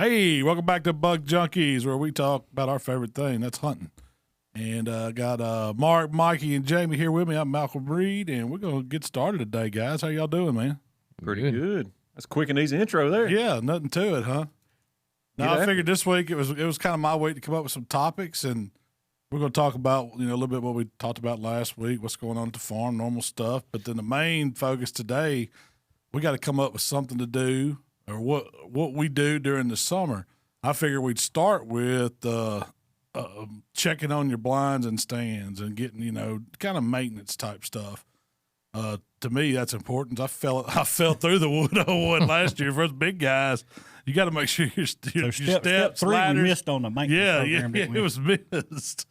Hey, welcome back to Buck Junkies, where we talk about our favorite thing, that's hunting. And got Mark, Mikey, and Jamie here with me. I'm Malcolm Reed, and we're going to get started today, guys. How y'all doing, man? Pretty good. That's a quick and easy intro there. Yeah, nothing to it, huh? Now, I figured this week it was kind of my week to come up with some topics, and we're going to talk about, a little bit what we talked about last week, what's going on at the farm, normal stuff. But then the main focus today, we got to come up with something to do, or what we do during the summer. I figured we'd start with checking on your blinds and stands and getting, kind of maintenance type stuff. To me, that's important. I fell through the wood on one last year for us big guys. You got to make sure your step three ladders, we missed on the maintenance program. It was missed.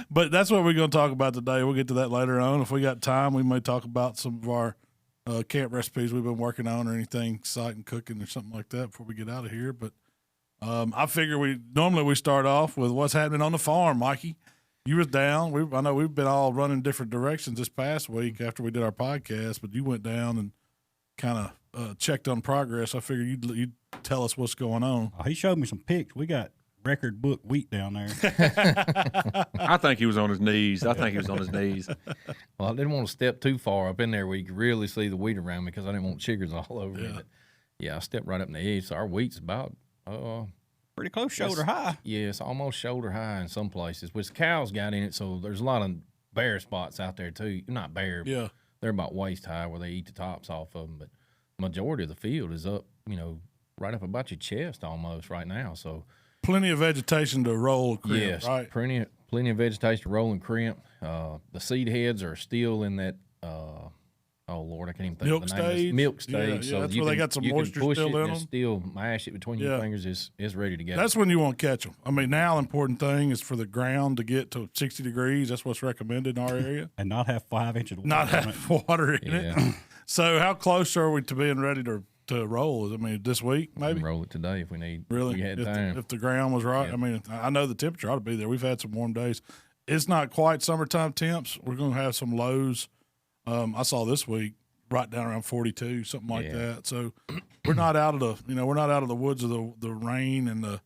But that's what we're going to talk about today. We'll get to that later on. If we got time, we may talk about some of our camp recipes we've been working on, or anything exciting cooking or something like that before we get out of here. But I figure we start off with what's happening on the farm. Mikey, you was down. I know we've been all running different directions this past week after we did our podcast, but you went down and kind of checked on progress. I figured you'd tell us what's going on. Oh, he showed me some pics. We got record book wheat down there. I think he was on his knees. Well, I didn't want to step too far up in there where you could really see the wheat around me because I didn't want chiggers all over me. But yeah, I stepped right up in the edge. So our wheat's about pretty close shoulder high. Yeah, it's almost shoulder high in some places, which cows got in it. So there's a lot of bare spots out there too. Not bare, but they're about waist high where they eat the tops off of them. But majority of the field is up, right up about your chest almost right now. So plenty of vegetation to roll crimp, yes, right? Plenty of vegetation to roll and crimp. The seed heads are still in that oh Lord, I can't even think milk of the name. stage. Milk stage. Yeah, so that's you where they can, got some you moisture can push still it in and them. still mash it between your fingers is ready to go. That's when you want to catch them. I mean, now the important thing is for the ground to get to 60 degrees. That's what's recommended in our area. And not have 5 inches of water. Not have water in it. So how close are we to being ready to roll? I mean, this week maybe? We can roll it today if we need. Really? We had if time. If the ground was right. Yeah. I mean, I know the temperature ought to be there. We've had some warm days. It's not quite summertime temps. We're going to have some lows. I saw this week right down around 42, something like that. So we're not out of the woods of the rain and the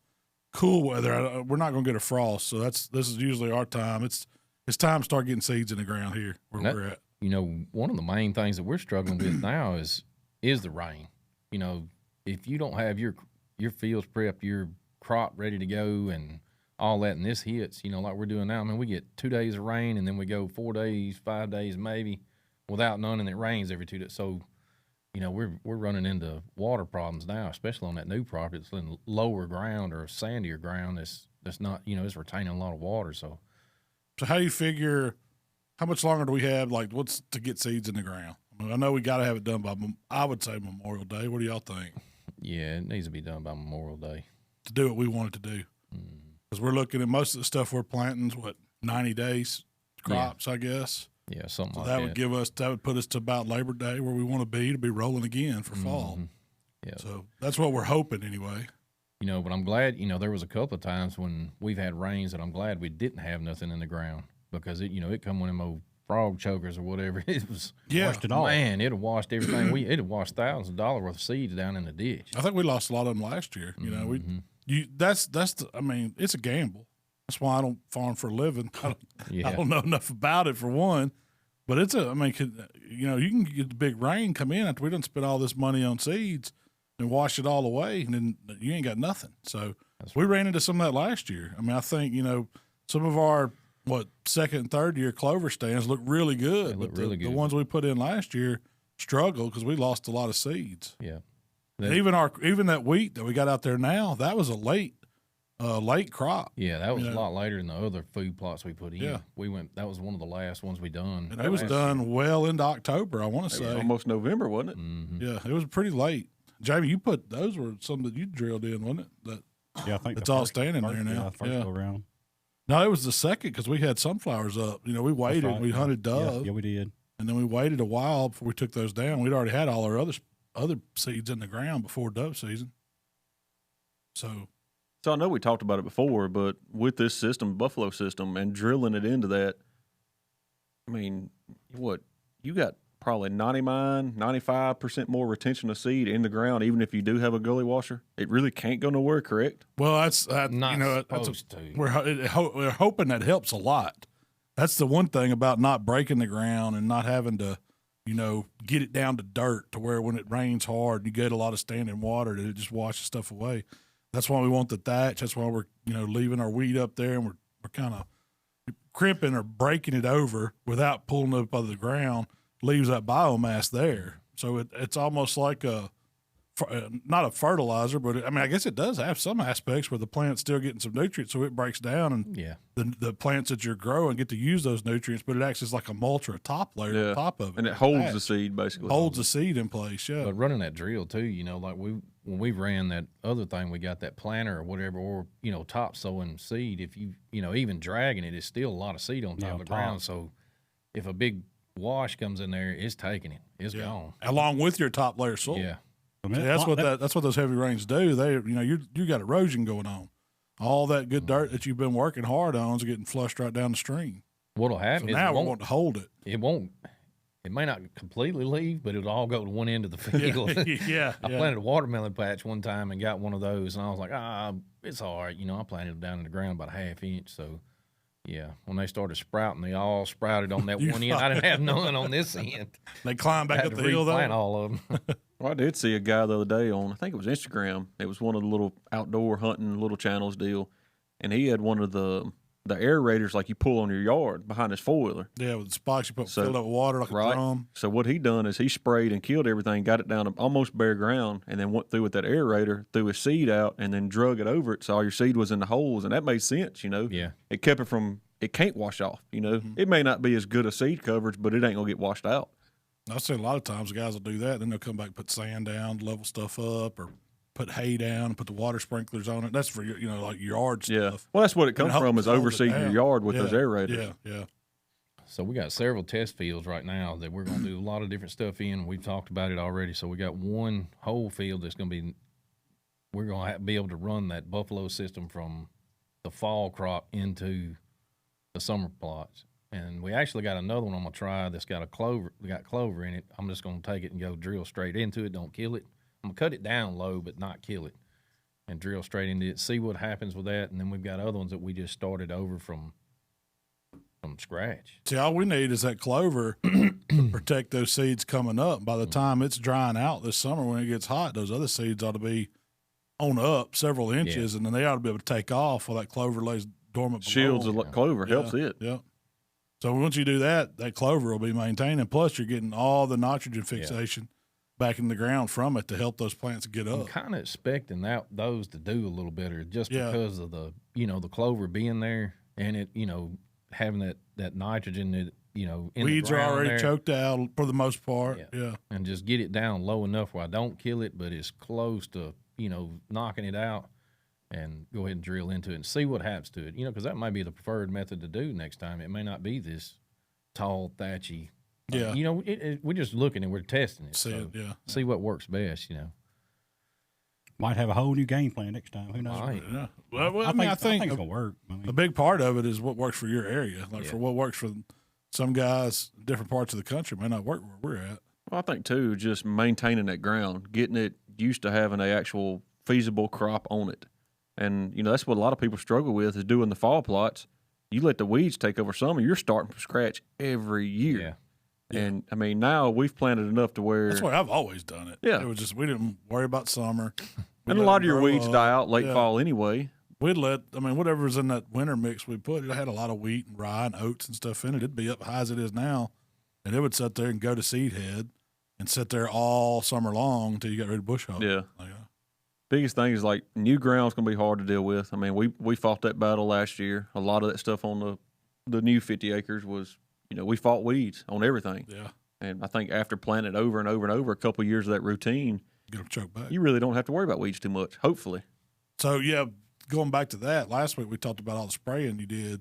cool weather. We're not going to get a frost. So this is usually our time. It's time to start getting seeds in the ground here where we're at. One of the main things that we're struggling with now is the rain. If you don't have your fields prepped, your crop ready to go and all that, and this hits, like we're doing now. I mean, we get 2 days of rain, and then we go 4 days, 5 days maybe without none, and it rains every 2 days. So, we're running into water problems now, especially on that new property that's in lower ground or sandier ground that's not, it's retaining a lot of water. So how do you figure, how much longer do we have, what's to get seeds in the ground? I mean, I know we got to have it done by, I would say, Memorial Day. What do y'all think? Yeah, it needs to be done by Memorial Day. To do what we want it to do. Because we're looking at most of the stuff we're planting, 90 days crops, I guess. Yeah, something so like that. That would put us to about Labor Day where we want to be rolling again for fall. Yeah. So that's what we're hoping anyway. But I'm glad, there was a couple of times when we've had rains that I'm glad we didn't have nothing in the ground because it come one of them old frog chokers or whatever. It was washed it all. Man, it had washed everything. It had washed thousands of dollars worth of seeds down in the ditch. I think we lost a lot of them last year. It's a gamble. That's why I don't farm for a living. I don't know enough about it for one, but you can get the big rain come in after we done spend all this money on seeds and wash it all away, and then you ain't got nothing. So we ran into some of that last year. I mean, I think, some of our, second and third year Clover stands look really good. They look really good. The ones we put in last year struggled because we lost a lot of seeds. Yeah. And even that wheat that we got out there now, that was a late crop. Yeah, that was a lot later than the other food plots we put in. Yeah. that was one of the last ones we done. And it was done well into October, I want to say. Almost November, wasn't it? Mm-hmm. Yeah, it was pretty late. Jamie, those were some that you drilled in, wasn't it? I think it's all standing there now. Yeah, first go around. No, it was the second because we had sunflowers up. We waited. Right. We hunted dove. Yeah, we did. And then we waited a while before we took those down. We'd already had all our other seeds in the ground before dove season. So I know we talked about it before, but with this system, Buffalo system, and drilling it into that, I mean, you got probably 95% more retention of seed in the ground, even if you do have a gully washer. It really can't go nowhere, correct? Well, that's Not you know, supposed to. we're hoping that helps a lot. That's the one thing about not breaking the ground and not having to, you know, get it down to dirt to where when it rains hard, you get a lot of standing water that it just washes stuff away. That's why we want the thatch. That's why we're, you know, leaving our weed up there, and we're kind of crimping or breaking it over without pulling it up out of the ground. Leaves that biomass there. So it's almost like not a fertilizer, but I mean, I guess it does have some aspects where the plant's still getting some nutrients, so it breaks down, and the plants that you're growing get to use those nutrients, but it acts as like a mulch or a top layer on top of it. And it holds the seed, basically. Holds the seed in place, yeah. But running that drill too, you know, like when we ran that other thing, we got that planter or whatever, or, you know, top sowing seed, if you know, even dragging it, it's still a lot of seed on top of the ground. So if a big wash comes in there, it's taking it. It's gone. Along with your top layer soil. Yeah. See, that's what those heavy rains do. They, you know, you got erosion going on. All that good dirt that you've been working hard on is getting flushed right down the stream. What'll happen so is now we want to hold it. It won't. It may not completely leave, but it'll all go to one end of the field. I planted a watermelon patch one time and got one of those, and I was like, it's all right. You know, I planted them down in the ground about a half inch. So, yeah, when they started sprouting, they all sprouted on that one end. I didn't have none on this end. They climbed back up the hill, though? Plant all of them. Well, I did see a guy the other day on, I think it was Instagram. It was one of the little outdoor hunting little channels deal, and he had one of the aerators like you pull on your yard behind his four-wheeler. Yeah, with the spots you fill up with water like a drum. So what he done is he sprayed and killed everything, got it down to almost bare ground, and then went through with that aerator, threw his seed out, and then drug it over it so all your seed was in the holes, and that made sense, you know? Yeah. It kept it from, it can't wash off, you know? Mm-hmm. It may not be as good a seed coverage, but it ain't going to get washed out. I've seen a lot of times guys will do that, then they'll come back and put sand down, level stuff up, or put hay down, put the water sprinklers on it. That's for, you know, like yard stuff. Yeah. Well, that's what it comes from, is overseeding your yard with those aerators. Yeah. So we got several test fields right now that we're going to do a lot of different stuff in. We've talked about it already. So we got one whole field that's going to be, we're going to be able to run that buffalo system from the fall crop into the summer plots. And we actually got another one I'm going to try that's got clover in it. I'm just going to take it and go drill straight into it. Don't kill it. I'm going to cut it down low, but not kill it, and drill straight into it, see what happens with that. And then we've got other ones that we just started over from scratch. See, all we need is that clover to protect those seeds coming up. By the time it's drying out this summer, when it gets hot, those other seeds ought to be on up several inches, and then they ought to be able to take off while that clover lays dormant below. Shields the clover, helps it. Yeah. So once you do that, that clover will be maintained, and plus you're getting all the nitrogen fixation back in the ground from it to help those plants get up. I'm kind of expecting those to do a little better just because of the, you know, the clover being there and it, you know, having that nitrogen that, you know, in weeds the ground are already there. Choked out for the most part. Yeah. And just get it down low enough where I don't kill it, but it's close to, you know, knocking it out, and go ahead and drill into it and see what happens to it. You know, because that might be the preferred method to do next time. It may not be this tall, thatchy. Yeah. You know, we're just looking and we're testing it. See what works best, you know. Might have a whole new game plan next time. Who knows? Right. Yeah. Well, I think it's going to work. I mean, a big part of it is what works for your area. Like for what works for some guys, different parts of the country may not work where we're at. Well, I think, too, just maintaining that ground, getting it used to having an actual feasible crop on it. And, you know, that's what a lot of people struggle with is doing the fall plots. You let the weeds take over summer, you're starting from scratch every year. Yeah. And, I mean, now we've planted enough to where – that's why I've always done it. Yeah. It was just we didn't worry about summer. And a lot of your weeds die out late fall anyway. We'd whatever's in that winter mix we put, it had a lot of wheat and rye and oats and stuff in it. It'd be up high as it is now, and it would sit there and go to seed head and sit there all summer long until you got ready to bush hog. Yeah. Biggest thing is like new ground's gonna be hard to deal with. I mean, we fought that battle last year. A lot of that stuff on the new 50 acres was, you know, we fought weeds on everything. Yeah. And I think after planting it over and over and over, a couple of years of that routine, get them choked back. You really don't have to worry about weeds too much, hopefully. So going back to that, last week we talked about all the spraying you did.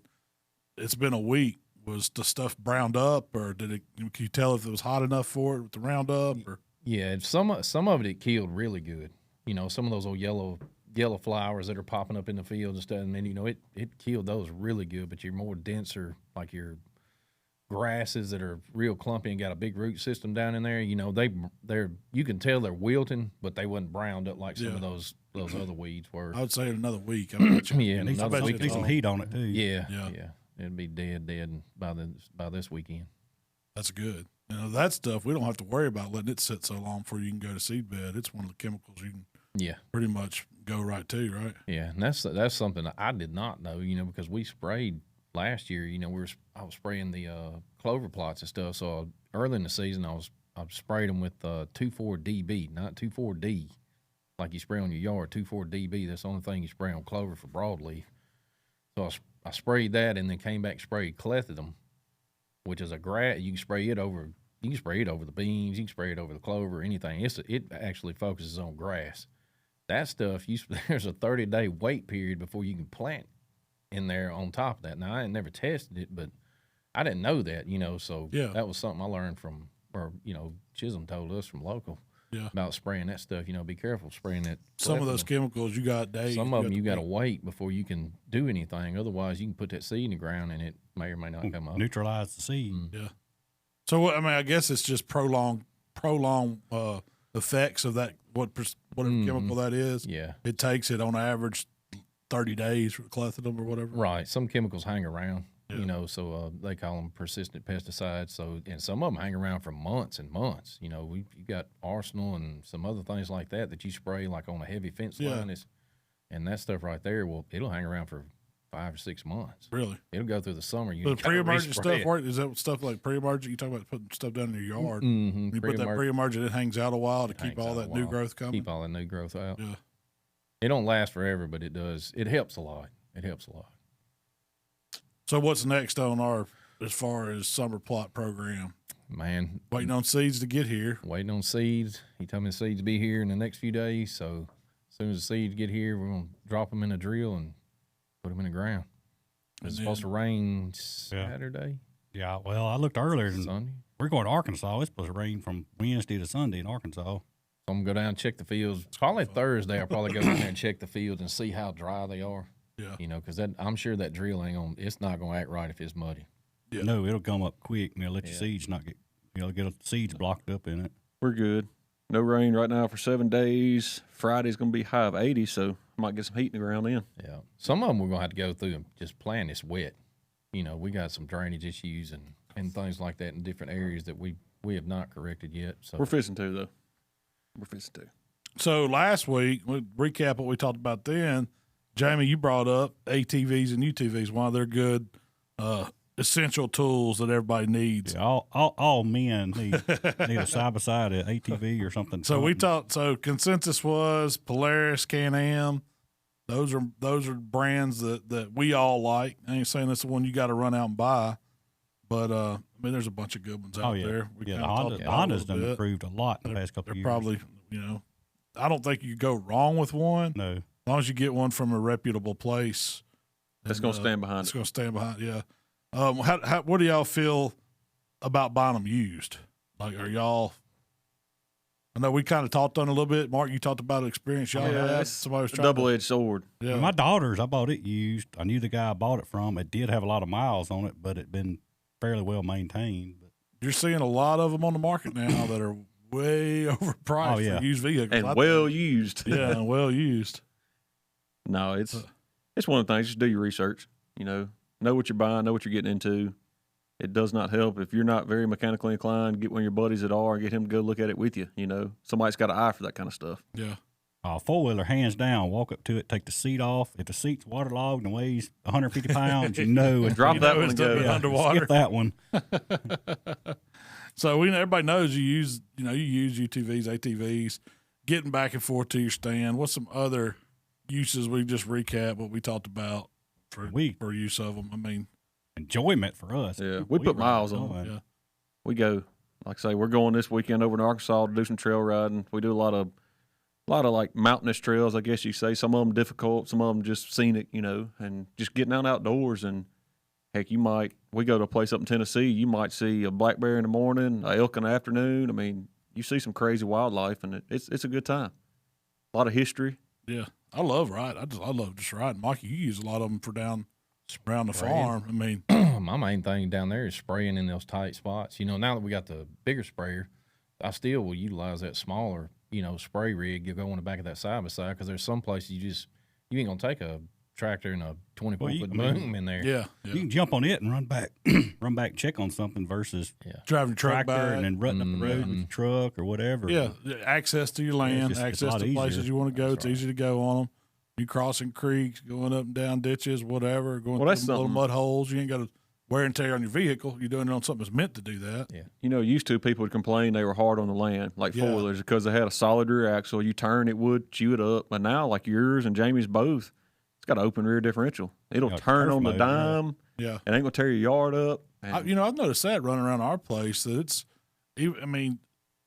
It's been a week. Was the stuff browned up, or can you tell if it was hot enough for it with the Roundup? Or yeah, some of it killed really good. You know, some of those old yellow flowers that are popping up in the fields and stuff, and then, you know, it killed those really good, but you're more denser, like your grasses that are real clumpy and got a big root system down in there, you know, they're you can tell they're wilting, but they wasn't browned up like some of those other weeds were. I would say in another week. I bet you. Yeah, Need another week. some heat on it too. Yeah. Yeah. It'd be dead by this weekend. That's good. You know, that stuff, we don't have to worry about letting it sit so long before you can go to seed bed. It's one of the chemicals you can pretty much go right to, right? Yeah, and that's something I did not know, you know, because we sprayed last year. You know, I was spraying the clover plots and stuff. So early in the season, I sprayed them with 2,4-DB, not 2,4-D, like you spray on your yard. 2,4-DB. That's the only thing you spray on clover for broadleaf. So I sprayed that and then came back and sprayed clethodim, which is a grass. You can spray it over. You can spray it over the beans. You can spray it over the clover. Anything. It actually focuses on grass. That stuff, there's a 30-day wait period before you can plant in there on top of that. Now, I ain't never tested it, but I didn't know that, you know, so that was something I learned from, or, you know, Chisholm told us from local about spraying that stuff. You know, be careful spraying that. Some of those chemicals you got days. Some of them you got to wait before you can do anything. Otherwise, you can put that seed in the ground and it may or may not come up. Neutralize the seed. Yeah. So, I mean, I guess it's just prolonged effects of that, whatever chemical that is. Yeah. It takes it on average 30 days for clethodim or whatever. Right. Some chemicals hang around, you know, so they call them persistent pesticides. So, and some of them hang around for months and months. You know, you got Arsenal and some other things like that you spray like on a heavy fence line. And that stuff right there, it'll hang around for 5 or 6 months. Really? It'll go through the summer. The pre-emergent stuff work? Is that stuff like pre-emergent? You talk about putting stuff down in your yard. Mm-hmm. You put that pre-emergent, it hangs out a while to keep all that new growth coming. Keep all that new growth out. Yeah. It don't last forever, but it does. It helps a lot. It helps a lot. So what's next on our, as far as summer plot program? Man. Waiting on seeds to get here. Waiting on seeds. He told me the seeds will be here in the next few days. So as soon as the seeds get here, we're going to drop them in a drill and put them in the ground. It's supposed to rain Saturday. Yeah, well, I looked earlier. And Sunday. We're going to Arkansas. It's supposed to rain from Wednesday to Sunday in Arkansas. So I'm going to go down and check the fields. Probably Thursday, I'll probably go down there and check the fields and see how dry they are. Yeah. You know, because I'm sure that drill it's not going to act right if it's muddy. Yeah. No, it'll come up quick and it'll let your seeds not get, get the seeds blocked up in it. We're good. No rain right now for 7 days. Friday's going to be high of 80, so might get some heat in the ground then. Yeah. Some of them we're going to have to go through and just plant this wet. You know, we got some drainage issues and things like that in different areas that we have not corrected yet. So we're fixing to, though. We're fixing to. So last week, we'll recap what we talked about then. Jamie, you brought up ATVs and UTVs, why they're good essential tools that everybody needs. Yeah, all men need a side by side an ATV or something. So we talked. So consensus was Polaris, Can-Am. Those are brands that we all like. I ain't saying that's the one you got to run out and buy, but I mean, there's a bunch of good ones out there. We the Honda's done improved a lot in the past couple of years. Probably, you know, I don't think you go wrong with one. No, as long as you get one from a reputable place. That's going to stand behind it. It's going to stand behind, yeah. What do y'all feel about buying them used? Like, are y'all? I know we kind of talked on it a little bit. Mark, you talked about an experience y'all had. Somebody was trying double-edged sword. Yeah. My daughter's, I bought it used. I knew the guy I bought it from. It did have a lot of miles on it, but it'd been fairly well maintained. But you're seeing a lot of them on the market now that are way overpriced for used vehicles. And well used. Yeah, and well used. No, it's one of the things. Just do your research. You know what you're buying, know what you're getting into. It does not help if you're not very mechanically inclined. Get one of your buddies that are and get him to go look at it with you. You know, somebody's got an eye for that kind of stuff. Yeah. Four-wheeler, hands down, walk up to it, take the seat off. If the seat's waterlogged and weighs 150 pounds, you know. Drop that one and go. Underwater. Skip that one. So everybody knows you use UTVs, ATVs, getting back and forth to your stand. What's some other uses? We just recap what we talked about for use of them. I mean, enjoyment for us. Yeah, we put miles on. Yeah, we go. Like I say, we're going this weekend over to Arkansas to do some trail riding. We do a lot of like mountainous trails, I guess you say. Some of them difficult, some of them just scenic, you know, and just getting out outdoors. And heck, we go to a place up in Tennessee, you might see a black bear in the morning, a elk in the afternoon. I mean, you see some crazy wildlife, and it's a good time. A lot of history. Yeah, I love riding. I love just riding. Mikey, you use a lot of them for down around the farm. I mean, my main thing down there is spraying in those tight spots. You know, now that we got the bigger sprayer, I still will utilize that smaller, you know, spray rig. You go on the back of that side by side because there's some places you ain't gonna take a tractor and a 24-foot boom in there. yeah. You can jump on it and run back, check on something versus Driving your truck tractor back. and then rutting up the road with your truck or whatever. Yeah, access to your land, it's access a lot to places easier. you want to go. It's easy to go on them. You crossing creeks, going up and down ditches, whatever, going through little mud holes. You ain't got to wear and tear on your vehicle. You're doing it on something that's meant to do that. Yeah. You know, used to people would complain they were hard on the land, like four-wheelers, because they had a solid rear axle. You turn, it would chew it up. But now, like yours and Jamie's both, it's got an open rear differential. It'll turn on the dime. Yeah. It ain't going to tear your yard up. I've noticed that running around our place that it's, I mean,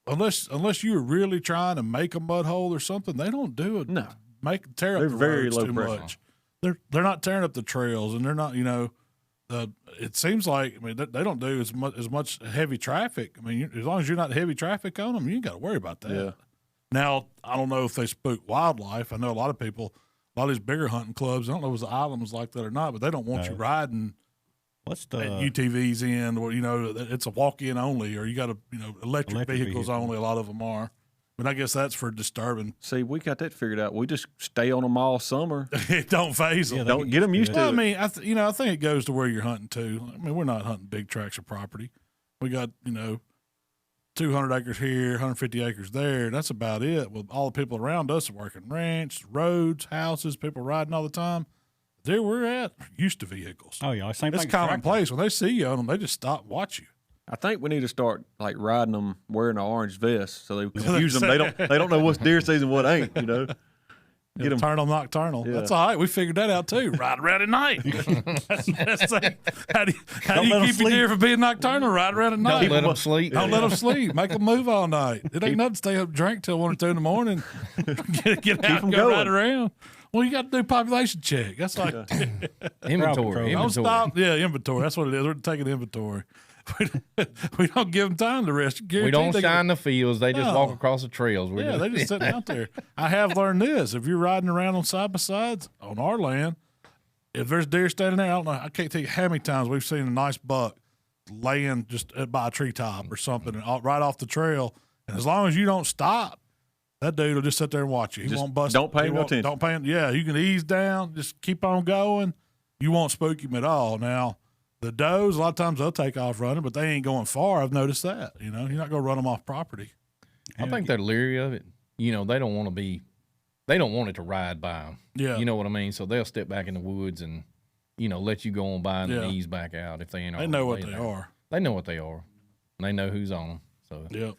unless you're really trying to make a mud hole or something, they don't do it. No. Tear up They're the very roads low too pressure. much. They're not tearing up the trails, and they're not, you know, it seems like, I mean, they don't do as much heavy traffic. I mean, as long as you're not heavy traffic on them, you ain't got to worry about that. Yeah. Now, I don't know if they spook wildlife. I know a lot of these bigger hunting clubs, I don't know if the island was like that or not, but they don't want you riding What's the UTVs in, or, you know, it's a walk-in only, or you got to, you know, electric vehicles only, a lot of them are. But I guess that's for disturbing. See, we got that figured out. We just stay on them all summer. It don't phase them. Yeah, Don't get them used to Well, I it. mean, I think it goes to where you're hunting too. I mean, we're not hunting big tracts of property. We got, you know, 200 acres here, 150 acres there. That's about it. Well, all the people around us are working ranch, roads, houses, people riding all the time. There we're at, used to vehicles. Oh yeah, same It's thing. commonplace. When they see you on them, they just stop and watch you. I think we need to start like riding them wearing an orange vest so they confuse them. They don't know what's deer season, what ain't. You know, get them. Nocturnal, nocturnal. Yeah. That's all right. We figured that out too. Ride around at night. How do you keep your deer from being nocturnal? Ride around at night. Don't let them sleep. Don't let them sleep. Make them move all night. It ain't nothing to stay up and drink till 1 or 2 in the morning. get out and go going. ride around. Well, you got to do population check. That's like Inventory. don't stop. Yeah, inventory. That's what it is. We're taking inventory. We don't give them time to rest. We don't shine the fields. They just No. walk across the trails. Yeah, they just sitting out there. I have learned this: if you're riding around on side by sides on our land, if there's deer standing there, I can't tell you how many times we've seen a nice buck laying just by a treetop or something, and right off the trail. And as long as you don't stop, that dude will just sit there and watch you. He Just won't bust. don't pay he him no won't- attention. Don't pay him. Yeah, you can ease down. Just keep on going. You won't spook him at all. Now, the does, a lot of times they'll take off running, but they ain't going far. I've noticed that. You know, you're not going to run them off property. I think they're leery of it. You know, they don't want it to ride by them. Yeah. You know what I mean? So they'll step back in the woods and, you know, let you go on by and then Yeah. ease back out if they ain't They already know what laid they there. are. They know what they are. And they know who's on them. So, Yep.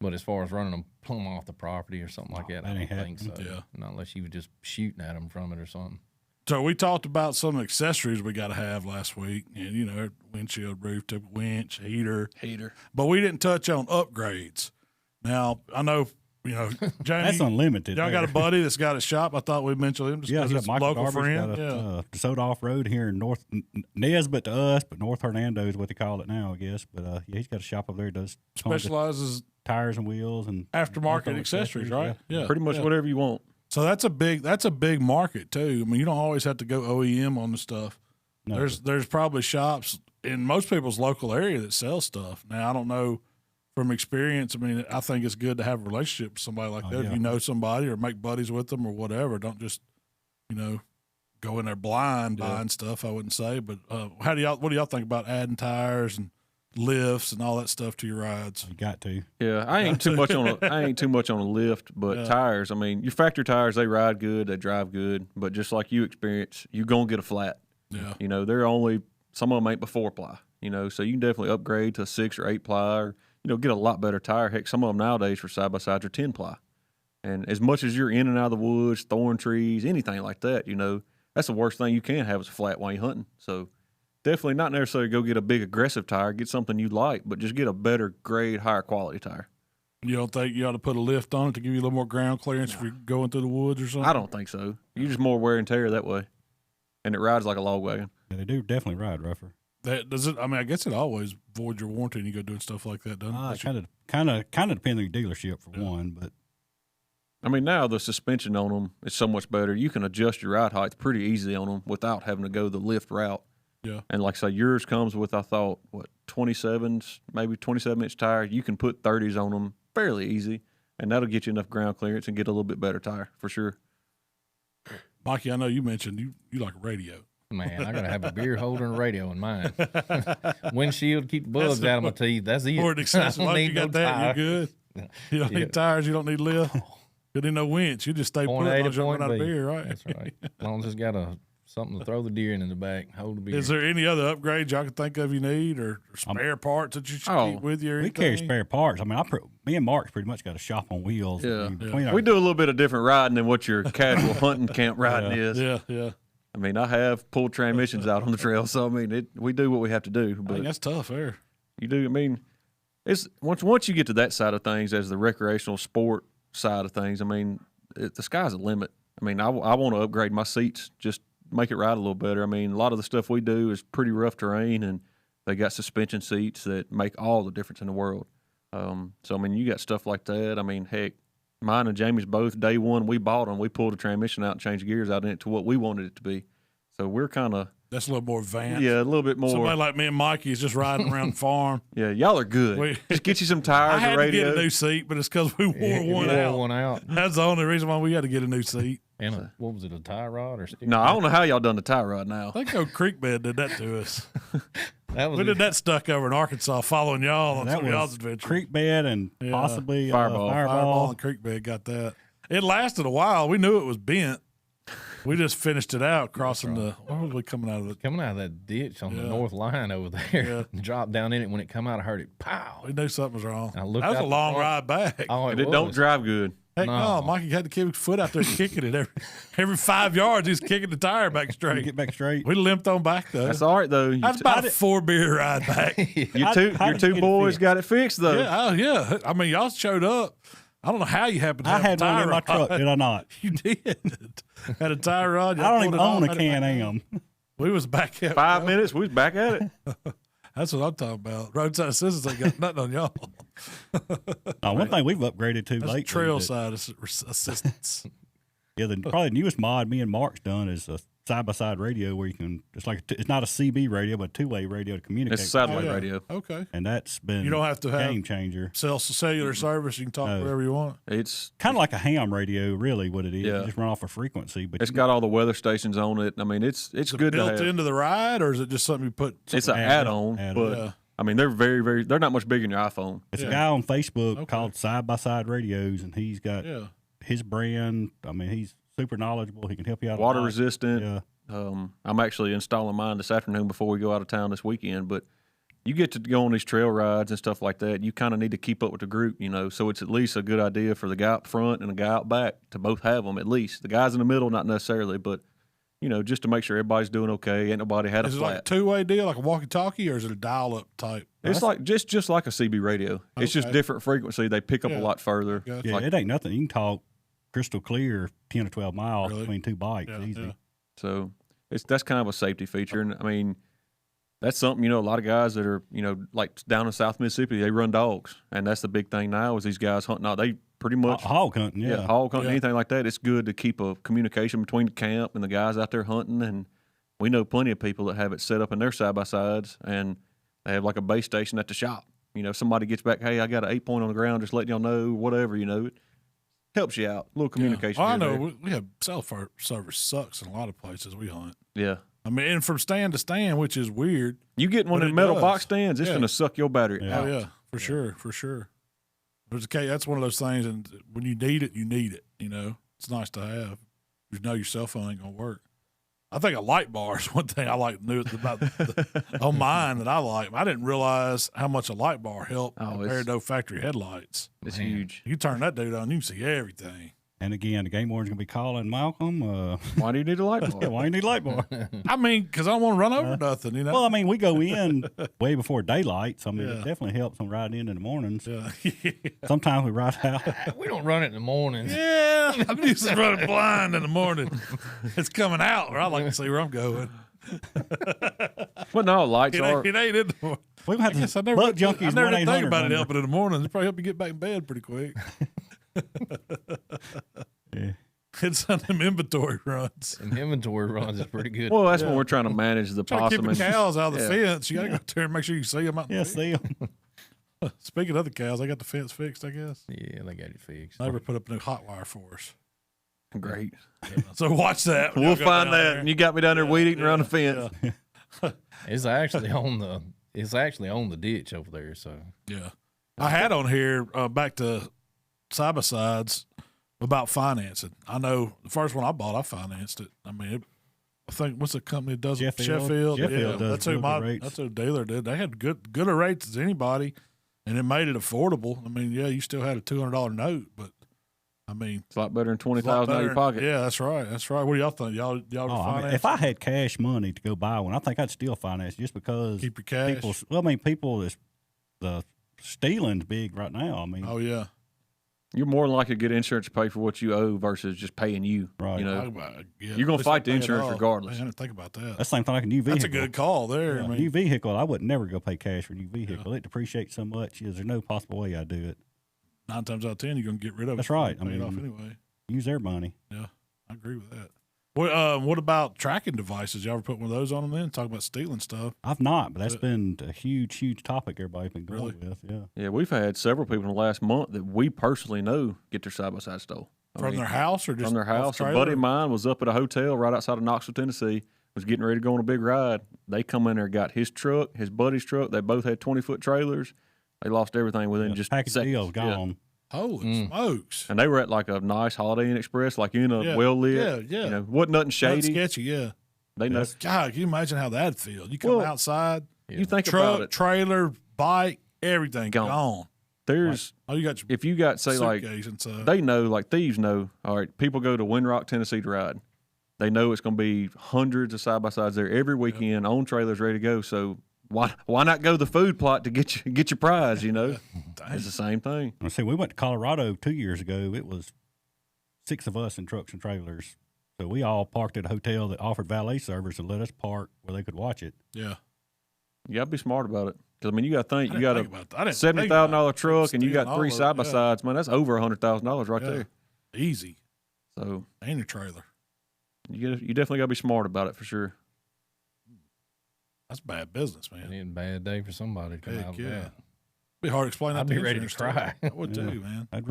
but as far as running them plumb off the property or something like that, I that don't ain't think so. happening. Yeah. Not unless you were just shooting at them from it or something. So we talked about some accessories we got to have last week, and you know, windshield, roof tip, winch, heater, but we didn't touch on upgrades. Now I know, you know, Jamie, That's unlimited. y'all got a buddy that's got a shop. I thought we'd mention him just Yeah, because yeah, it's a Michael local Garber's friend. got Yeah, DeSoto Off Road here in North Nesbit to us, but North Hernando is what they call it now, I guess. But yeah, he's got a shop up there. Does tons of specializes tires and wheels and aftermarket auto accessories, right? Yeah, Pretty much yeah. whatever you want. So that's a big market too. I mean, you don't always have to go OEM on the stuff. No. There's probably shops in most people's local area that sell stuff. Now I don't know from experience. I mean, I think it's good to have a relationship with somebody like that. yeah. If you know somebody or make buddies with them or whatever, don't just, you know, go in there blind buying stuff. I wouldn't say, but what do y'all think about adding tires and lifts and all that stuff to your rides? You got to. Yeah, I ain't too much on a lift, but tires. I mean, your factory tires, they ride good, they drive good, but just like you experience, you gonna get a flat. Yeah. You know, they're only some of them ain't but 4-ply. You know, so you can definitely upgrade to a 6 or 8-ply, or you know, get a lot better tire. Heck, some of them nowadays for side by sides are 10-ply. And as much as you're in and out of the woods, thorn trees, anything like that, you know, that's the worst thing you can have is a flat while you're hunting. So definitely not necessarily go get a big aggressive tire. Get something you like, but just get a better grade, higher quality tire. You don't think you ought to put a lift on it to give you a little more ground clearance if you're going through the woods or something? I don't think so. You just more wear and tear that way, and it rides like a log wagon. Yeah, they do definitely ride rougher. That does it. I mean, I guess it always voids your warranty and you go doing stuff like that, doesn't it? Kind of depends on your dealership for one, but I mean, now the suspension on them is so much better. You can adjust your ride height pretty easy on them without having to go the lift route. Yeah. And like I say, yours comes with, I thought, 27s, maybe 27-inch tire. You can put 30s on them fairly easy, and that'll get you enough ground clearance and get a little bit better tire for sure. Mikey, I know you mentioned you like a radio. Man, I gotta have a beer holder and a radio in mine. Windshield, keep the bugs out of my teeth. That's it. Or an excessive. I don't Once need you got no that, tire. you're good. You don't need tires. You don't need lift. You need no winch. You just stay put Point A as long to as you don't point run out of B. beer, right? That's right. As long as it's got something to throw the deer in the back, hold the beer. Is there any other upgrades y'all can think of you need, or spare parts that you should keep with you? Or We anything? carry spare parts. I mean, me and Mark's pretty much got a shop on wheels. Yeah. I mean, between our- We do a little bit of different riding than what your casual hunting camp riding is. Yeah. I mean, I have pulled transmissions out on the trail, so I mean, we do what we have to do. I But think that's tough there. you do. I mean, it's once you get to that side of things, as the recreational sport side of things, I mean, the sky's the limit. I mean, I want to upgrade my seats, just make it ride a little better. I mean, a lot of the stuff we do is pretty rough terrain, and they got suspension seats that make all the difference in the world. So I mean, you got stuff like that. I mean, heck, mine and Jamie's both, day one we bought them, we pulled the transmission out and changed gears out in it to what we wanted it to be. So we're kind of That's a little more advanced. a little bit more. Somebody like me and Mikey is just riding around the farm. Yeah, y'all are good. Just get you some I tires, had a to radio. get a new seat, but it's because we wore one out. That's the only reason why we had to get a new seat. And what was it, a tie rod or stick? No, I don't know how y'all done the tie rod now. I think old Creek Bed did that to us. That was We did that stuck over in Arkansas, following y'all on that some of y'all's was adventures. creek bed and possibly Fireball. Fireball and Creek Bed got that. It lasted a while. We knew it was bent. We just finished it out crossing the. Where was we coming out of it? coming out of that ditch on the north line over there. Dropped down in it. When it come out, I heard it pow. We knew something was wrong. I That looked was a out the long front. ride back. Oh, And it don't was. drive good. Heck no, No. Mikey had to keep his foot out there kicking it every 5 yards. He's kicking the tire back straight. get back straight. We limped on back though. That's all right though. That's about a 4 beer ride back. Your two how did you get it boys fixed? got it fixed though. Yeah. I mean, y'all showed up. I don't know how you happened to I have had a tire one in my rod. truck, did I not? You did. Had a tire rod. I y'all don't pulled even it own off, a had it back. Can-Am. We was back at 5 minutes, we was back at it. That's what I'm talking about. Roadside assistance ain't got nothing on y'all. One thing we've upgraded to That's lately. trail that- side assistance. Yeah, probably the newest mod me and Mark's done is a side-by-side radio where you can, it's not a CB radio, but a two-way radio to communicate. It's a satellite radio. Okay. And that's been You don't have to have game changer. cellular service. You can talk wherever you want. It's Kind of like a ham radio, really, what it is. Yeah. You just run off a frequency. But it's got all the weather stations on it. I mean, it's good to Built have. into the ride, or is it just something you put? It's an add-on, but Yeah. I mean, they're they're not much bigger than your iPhone. it's a guy on Facebook called Side by Side Radios, and he's got Yeah. his brand. I mean, he's super knowledgeable. He can help you out. a Water lot. resistant. Yeah. I'm actually installing mine this afternoon before we go out of town this weekend. But you get to go on these trail rides and stuff like that. You kind of need to keep up with the group, So it's at least a good idea for the guy up front and the guy out back to both have them at least. The guys in the middle, not necessarily, but just to make sure everybody's doing okay. Ain't nobody had a Is it flat. like a two-way deal, like a walkie-talkie, or is it a dial-up type? It's like just like a CB radio. It's just Okay. different frequency. They pick up a lot further. Gotcha. Yeah, Like- it ain't nothing. You can talk crystal clear 10 or 12 miles Really? between two bikes. Yeah, easy. yeah. So that's kind of a safety feature. And I mean, that's something, a lot of guys that are, like down in South Mississippi, they run dogs. And that's the big thing now is these guys hunting out. They pretty much Hog hunting, yeah. hog hunting, Yeah. anything like that. It's good to keep a communication between the camp and the guys out there hunting. And we know plenty of people that have it set up in their side-by-sides and they have like a base station at the shop. Somebody gets back, hey, I got an 8-point on the ground, just letting y'all know, whatever, it helps you out. A little communication. Well, I here know and there. we have cell service sucks in a lot of places we hunt. Yeah. I mean, and from stand to stand, which is weird. You get one But of them it metal does. box stands, it's Yeah. going to suck your battery Yeah. out. Oh yeah, for sure. There's that's one of those things, and when you need it, you need it. It's nice to have. You know your cell phone ain't gonna work. I think a light bar is one thing I like knew about on mine that I like. I didn't realize how much a light bar helped compared to those factory headlights. It's Man. huge. You turn that dude on, you can see everything. And again, the game warden's going to be calling Malcolm. Why do you need a light bar? Yeah, why you need light bar? I mean, because I don't want to run over nothing. Well, I mean, we go in way before daylight, so I mean, Yeah. it definitely helps on riding in the mornings. Yeah. Sometimes we ride out. We don't run it in the mornings. Yeah, I'm used to running blind in the morning. It's coming out, or I like to see where I'm going. Well, no, lights It are. ain't in the morning. We have I guess I the never, Buck Junkies I never did think 1-800 about it number. helping in the morning. It probably help you get back in bed pretty quick. It's on them inventory runs. And inventory runs is pretty good. Well, that's when we're trying to manage the Trying to keep possum. the cows out of the fence. You got to go out there and make sure you see them out. Yeah, see 'em. Speaking of the cows, they got the fence fixed, I guess. Yeah, they got it fixed. Neighbor put up a new hot wire for us. Great. So watch that. We'll find that. And you got me down there weed eating around the fence. Yeah. It's actually on the ditch over there. So Yeah. I had on here back to side by sides about financing. I know the first one I bought, I financed it. I mean, I think what's the company that does it? Sheffield. Yeah, Sheffield does that's who real good rates. that's who dealer did. They had gooder rates as anybody, and it made it affordable. I mean, yeah, you still had a $200 note, but I mean, It's a lot better than it's a lot 20,000 out of your better. pocket. Yeah, that's right. That's right. What do y'all think? Y'all Oh, I mean, finance? if I had cash money to go buy one, I think I'd still finance just because Keep your cash. people is the stealing's big right now. I mean, Oh yeah, You're more than likely to get insurance to pay for what you owe versus just paying you. Right. You know, Yeah, You're gonna let's fight not the pay it insurance off. regardless. Man, I didn't think about that. that's the same thing like a new vehicle. That's a good call there. Yeah, I mean, new vehicle, I would never go pay cash for a new vehicle. It depreciates so much. There's no possible way I'd do it. 9 times out of 10, you're gonna get rid of it. That's right. Pay I it off mean, anyway. Use their money. Yeah, I agree with that. What about tracking devices? You ever put one of those on them? Then talk about stealing stuff. I've not, but that's been a huge, huge topic everybody's been going with. Yeah. Yeah, we've had several people in the last month that we personally know get their side by side stole. From their house or just from their off house. A trailer? buddy of mine was up at a hotel right outside of Knoxville, Tennessee, was getting ready to go on a big ride. They come in there, got his truck, his buddy's truck. They both had 20-foot trailers. They lost everything within just Package seconds. deal Yeah. gone. Holy smokes! And they were at like a nice Holiday Inn Express, like in a Yeah, well lit. yeah. You know, wasn't nothing That's shady. sketchy. Yeah. They know. God, can you imagine how that'd feel? You come Well, outside, You think truck, about it. trailer, bike, everything Gone. gone. There's Oh, you got your if you got say like suitcase and stuff. they know, like thieves know. All right, people go to Windrock, Tennessee to ride. They know it's going to be hundreds of side by sides there every weekend on trailers ready to go. So why not go to the food plot to get your prize? You know, it's the same thing. I see. We went to Colorado 2 years ago. It was 6 of us in trucks and trailers. So we all parked at a hotel that offered valet service and let us park where they could watch it. Yeah. You got to be smart about it because I mean you got to think I you didn't got think about that. I a didn't think $70,000 about it. truck and you Stealing got all 3 of it, side by yeah. sides. Man, that's over $100,000 right Yeah. there. Easy. So And your trailer. you definitely got to be smart about it for sure. That's bad business, man. it ain't a bad day for somebody to come Heck out of yeah. that. Be hard to explain that I'd to be ready to insurance cry. I would too, man. I'd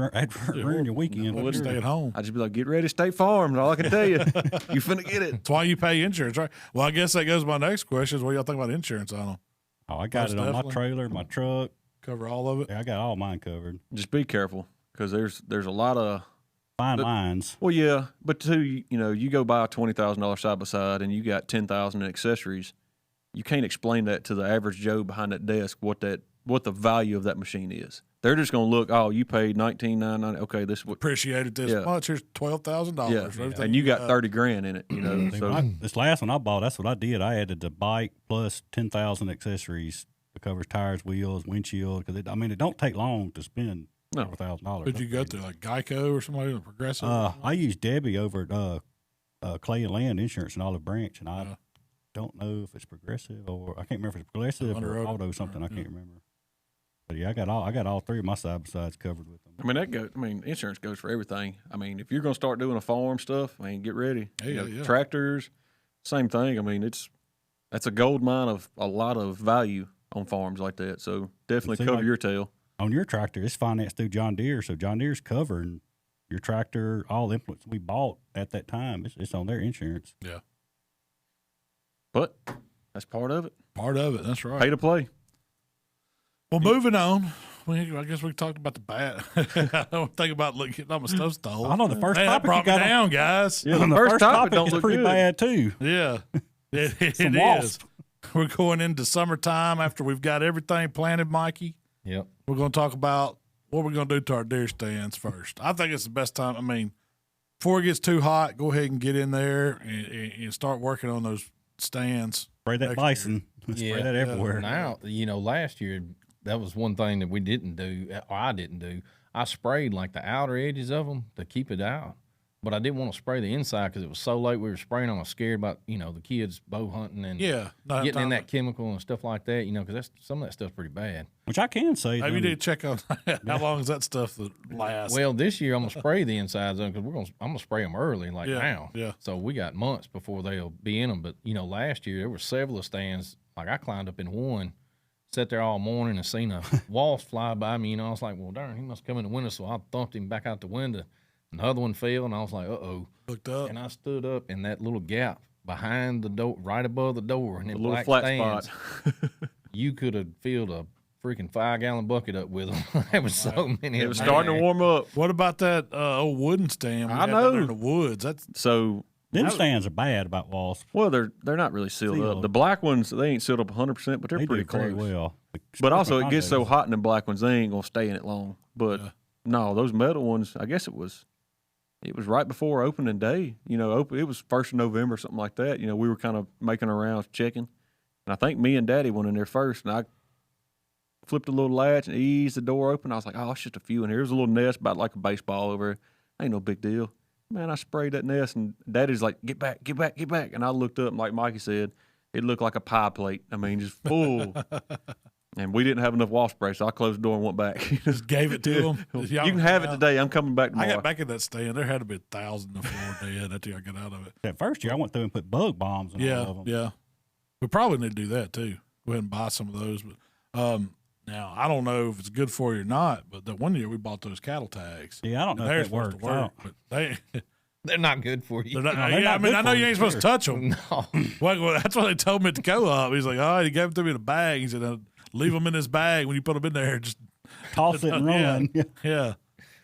ruin your weekend. I wouldn't stay at home. I just be like, get ready, State Farm. All I can tell you, you finna get it. That's why you pay insurance, right? Well, I guess that goes to my next question is what y'all think about insurance on them? Oh, I got Most it on my definitely. trailer, my truck. Cover all of it? Yeah, I got all mine covered. Just be careful because there's a lot of Fine lines. well, yeah, but too, you know, you go buy a $20,000 side by side and you got 10,000 in accessories. You can't explain that to the average Joe behind that desk what the value of that machine is. They're just gonna look, oh, you paid $19,990. Okay, this is what. Appreciated this Yeah. much. Here's $12,000. Yeah, and you got 30 grand in it. You know, See, so this last one I bought, that's what I did. I added the bike plus 10,000 accessories. It covers tires, wheels, windshield. Because it don't take long to spend No. $4,000. Who'd you go through, like Geico or somebody, Progressive? I used Debbie over at Clay and Land Insurance in Olive Branch, and I Yeah. don't know if it's Progressive or I can't remember if it's Progressive Under or Oak. Auto something. I Yeah. can't remember. But yeah, I got all 3 of my side by sides covered with them. I mean, insurance goes for everything. I mean, if you're gonna start doing a farm stuff, I mean, get ready. Yeah, You know, yeah. Tractors, same thing. I mean, that's a gold mine of a lot of value on farms like that. So definitely See, cover like- your tail. On your tractor, it's financed through John Deere, so John Deere's covering your tractor, all the implements we bought at that time. It's on their insurance. Yeah. But that's part of it. Part of it. That's right. Pay to play. Well, moving on. I guess we talked about the bat. I don't think about getting all my stuff stolen. I know the first Man, that topic brought you got me down, guys. Yeah, the the first topic don't is look pretty good. bad too. Yeah, it Some is. wasp. We're going into summertime after we've got everything planted, Mikey. Yep. We're going to talk about what we're going to do to our deer stands first. I think it's the best time. I mean, before it gets too hot, go ahead and get in there and start working on those stands. Spray that Next bison. Spray that everywhere. Now, last year, that was one thing that we didn't do, or I didn't do. I sprayed like the outer edges of them to keep it out. but I didn't want to spray the inside because it was so late. We were spraying. I was scared about the kids bow hunting and getting in that chemical and stuff like that. Because some of that stuff's pretty bad. Which I can say. Maybe you need to check on how long is that stuff that lasts. Well, this year I'm gonna spray the insides of them because I'm gonna spray them early, now. Yeah. So we got months before they'll be in them. But last year there were several stands. Like I climbed up in one, sat there all morning and seen a wasp fly by me. I was like, well, darn, he must come in the window. So I thumped him back out the window. Another one fell, and I was like, uh-oh. Looked up. And I stood up in that little gap behind the door, right above the door. And A it little black flat stands. spot. You could have filled a freaking 5-gallon bucket up with them. There was so many. It was starting to warm up. What about that old wooden stand? I know. In the woods. That's So them stands are bad about wasps. well, they're not really sealed up. The black ones, they ain't sealed up 100%, but they're They pretty do close. very well. But also, it gets so Condos. hot in the black ones, they ain't gonna stay in it long. But no, those metal ones, I guess it was right before opening day. It was 1st of November, something like that. We were kind of making our rounds, checking, and I think me and Daddy went in there first, and I flipped a little latch and eased the door open. I was like, oh, it's just a few in here. There's a little nest about like a baseball over. Ain't no big deal. Man, I sprayed that nest, and Daddy's like, get back, get back, get back. And I looked up, and like Mikey said, it looked like a pie plate. I mean, just full. And we didn't have enough wasp spray, so I closed the door and went back. just gave it to them. You can have it today. I'm coming back tomorrow. I got back in that stand. There had to be 1,000 to 4 dead after I got out of it. That first year, I went through and put bug bombs in all of them. Yeah. We probably need to do that too. Go ahead and buy some of those. But now I don't know if it's good for you or not. But that one year we bought those cattle tags. Yeah, I don't know They're if that supposed works. to work, but they. They're not good for you. They're not, they're not I mean, good I know for you you, ain't supposed to touch them. No. Well, that's what they told me at the co-op. He's like, oh, he gave them to me in a bag. He said, leave them in this bag when you put them in there. Just Toss it and run. yeah.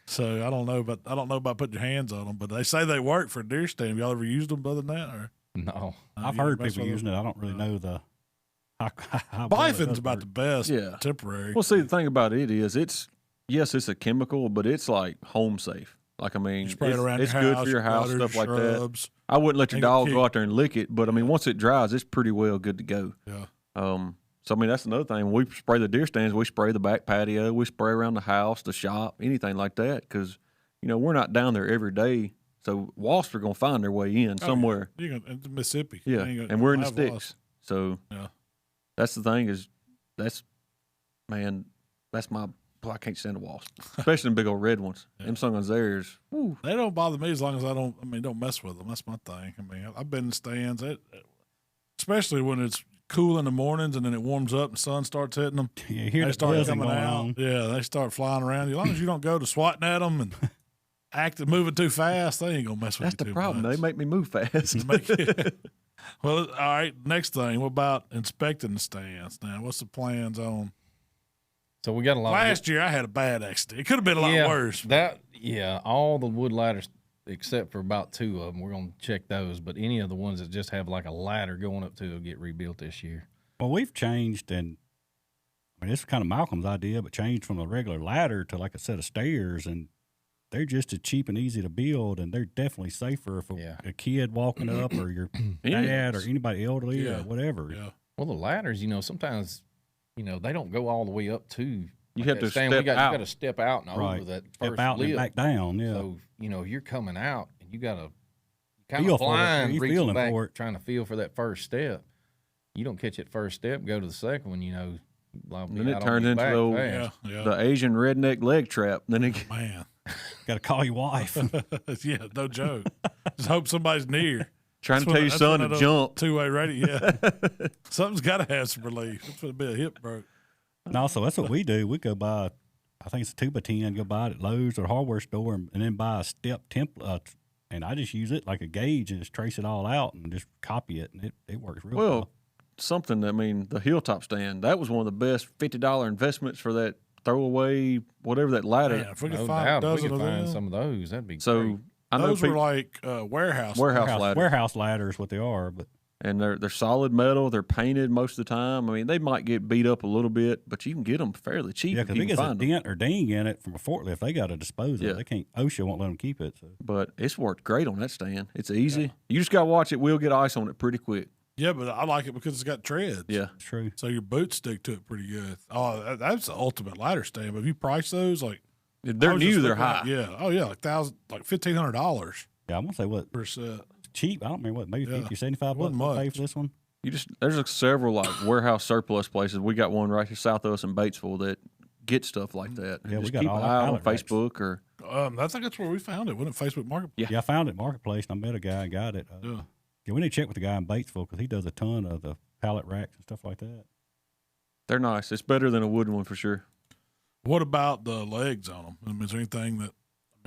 So I don't know about putting your hands on them, but they say they work for deer stand. Y'all ever used them other than that? Or No. I've you heard mess people with using it. I don't really know the. How well it Biffin's does about work. the best. Yeah. Temporary. Well, see, the thing about it is, it's a chemical, but it's like home safe. Like, I mean, You spray it around it's your good house, for your house, gutters, stuff like that. shrubs. I wouldn't let your Ain't dog kick. go out there and lick it, but I mean, once it dries, it's pretty well good to go. Yeah. So I mean, that's another thing. When we spray the deer stands, we spray the back patio, we spray around the house, the shop, anything like that, because we're not down there every day. So wasps are gonna find their way in somewhere. Yeah. You can, it's Mississippi. Yeah, You ain't gonna- and we're in the have sticks. wasps. So Yeah. that's the thing is, that's my. Well, I can't stand the wasps, especially them big old red ones. Them sunguns theirs. Woo. They don't bother me as long as don't mess with them. That's my thing. I mean, I've been in stands, especially when it's cool in the mornings and then it warms up and the sun starts hitting them. Yeah, you hear They the start buzzing coming going out. on. Yeah, they start flying around. As long as you don't go to swatting at them and moving too fast, they ain't gonna mess with That's you the too problem. much. They make me move fast. Well, all right. Next thing, what about inspecting the stands? Now, what's the plans on? So we got a lot. Last year, I had a bad accident. It could have been a lot worse. All the wood ladders except for about 2 of them, we're gonna check those. But any of the ones that just have like a ladder going up to will get rebuilt this year. Well, we've changed, and I mean, this is kind of Malcolm's idea, but changed from a regular ladder to like a set of stairs, and they're just as cheap and easy to build, and they're definitely safer for a kid walking up or your dad or anybody elderly or whatever. Yeah. Well, the ladders, sometimes, they don't go all the way up to. You have to stand. step You out. got to step out and over that first Step out lip. and back down. Yeah. So if you're coming out and you got to kind Feel of for it. blind, You're reaching feeling back, for it. trying to feel for that first step. You don't catch that first step, go to the second one. Then it turns into the Asian redneck leg trap. Then it, Man. Got to call your wife. Yeah, no joke. Just hope somebody's near. trying to tell your son to jump. Two-way radio. Yeah. Something's got to have some relief. It's going to be a hip broke. And also, that's what we do. We go buy, I think it's a 2x10, go buy it at Lowe's or hardware store, and then buy a step template. And I just use it like a gauge and just trace it all out and just copy it, and it works real well. Well, the Hilltop stand, that was one of the best $50 investments for that throwaway, whatever that ladder. Man, if we could No find doubt, a if we dozen could of find them. some of those, that'd be So great. I know Those were people, like warehouse ladders. Warehouse ladders, what they are, but and they're solid metal. They're painted most of the time. I mean, they might get beat up a little bit, but you can get them fairly cheap yeah, if because you if it can gets a find them. dent or ding in it from a forklift, they got to dispose of Yeah. it. They can't. OSHA won't let them keep it. So. But it's worked great on that stand. It's easy. You just got to watch it. We'll get ice on it pretty quick. Yeah, but I like it because it's got treads. Yeah. True. So your boots stick to it pretty good. Oh, that's the ultimate ladder stand. But if you price those, like They're I was new. just They're looking high. at- yeah. Oh yeah, like $1,500. Yeah, I'm gonna say what per set. cheap. I don't remember what, maybe Yeah. 50 or 75 bucks Wasn't to pay much. for this one. There's several like warehouse surplus places. We got one right here south of us in Batesville that get stuff like that. Yeah, we just got keep all an our eye on pallet racks. Facebook or I think that's where we found it. Wasn't it Facebook Marketplace? Yeah, I found it at Marketplace, and I met a guy and got it. Yeah. Yeah, we need to check with the guy in Batesville because he does a ton of the pallet racks and stuff like that. they're nice. It's better than a wooden one for sure. What about the legs on them? I mean, is there anything that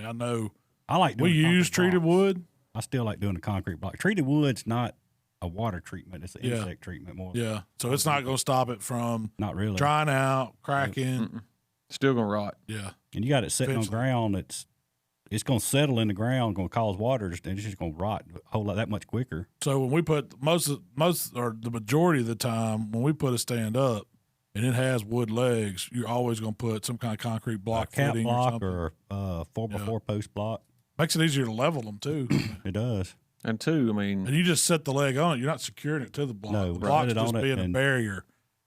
I know I like doing we the use concrete treated blocks. wood? I still like doing the concrete block. Treated wood's not a water treatment; it's an Yeah. insect treatment more. Yeah, so it's not going to stop it from Not really. drying out, cracking. Mm-mm. Still gonna rot. Yeah, And you got it sitting on Eventually. ground it's going to settle in the ground, going to cause water, and it's just going to rot a whole lot that much quicker. so when we put most or the majority of the time when we put a stand up and it has wood legs, you're always going to put some kind of concrete block A cap footing block or something. or 4x4 post block. Makes it easier to level them too. It does. And two, I mean, And you just set the leg on it. You're not securing it to the block. No, the right. block's Set it just on it being a and- barrier,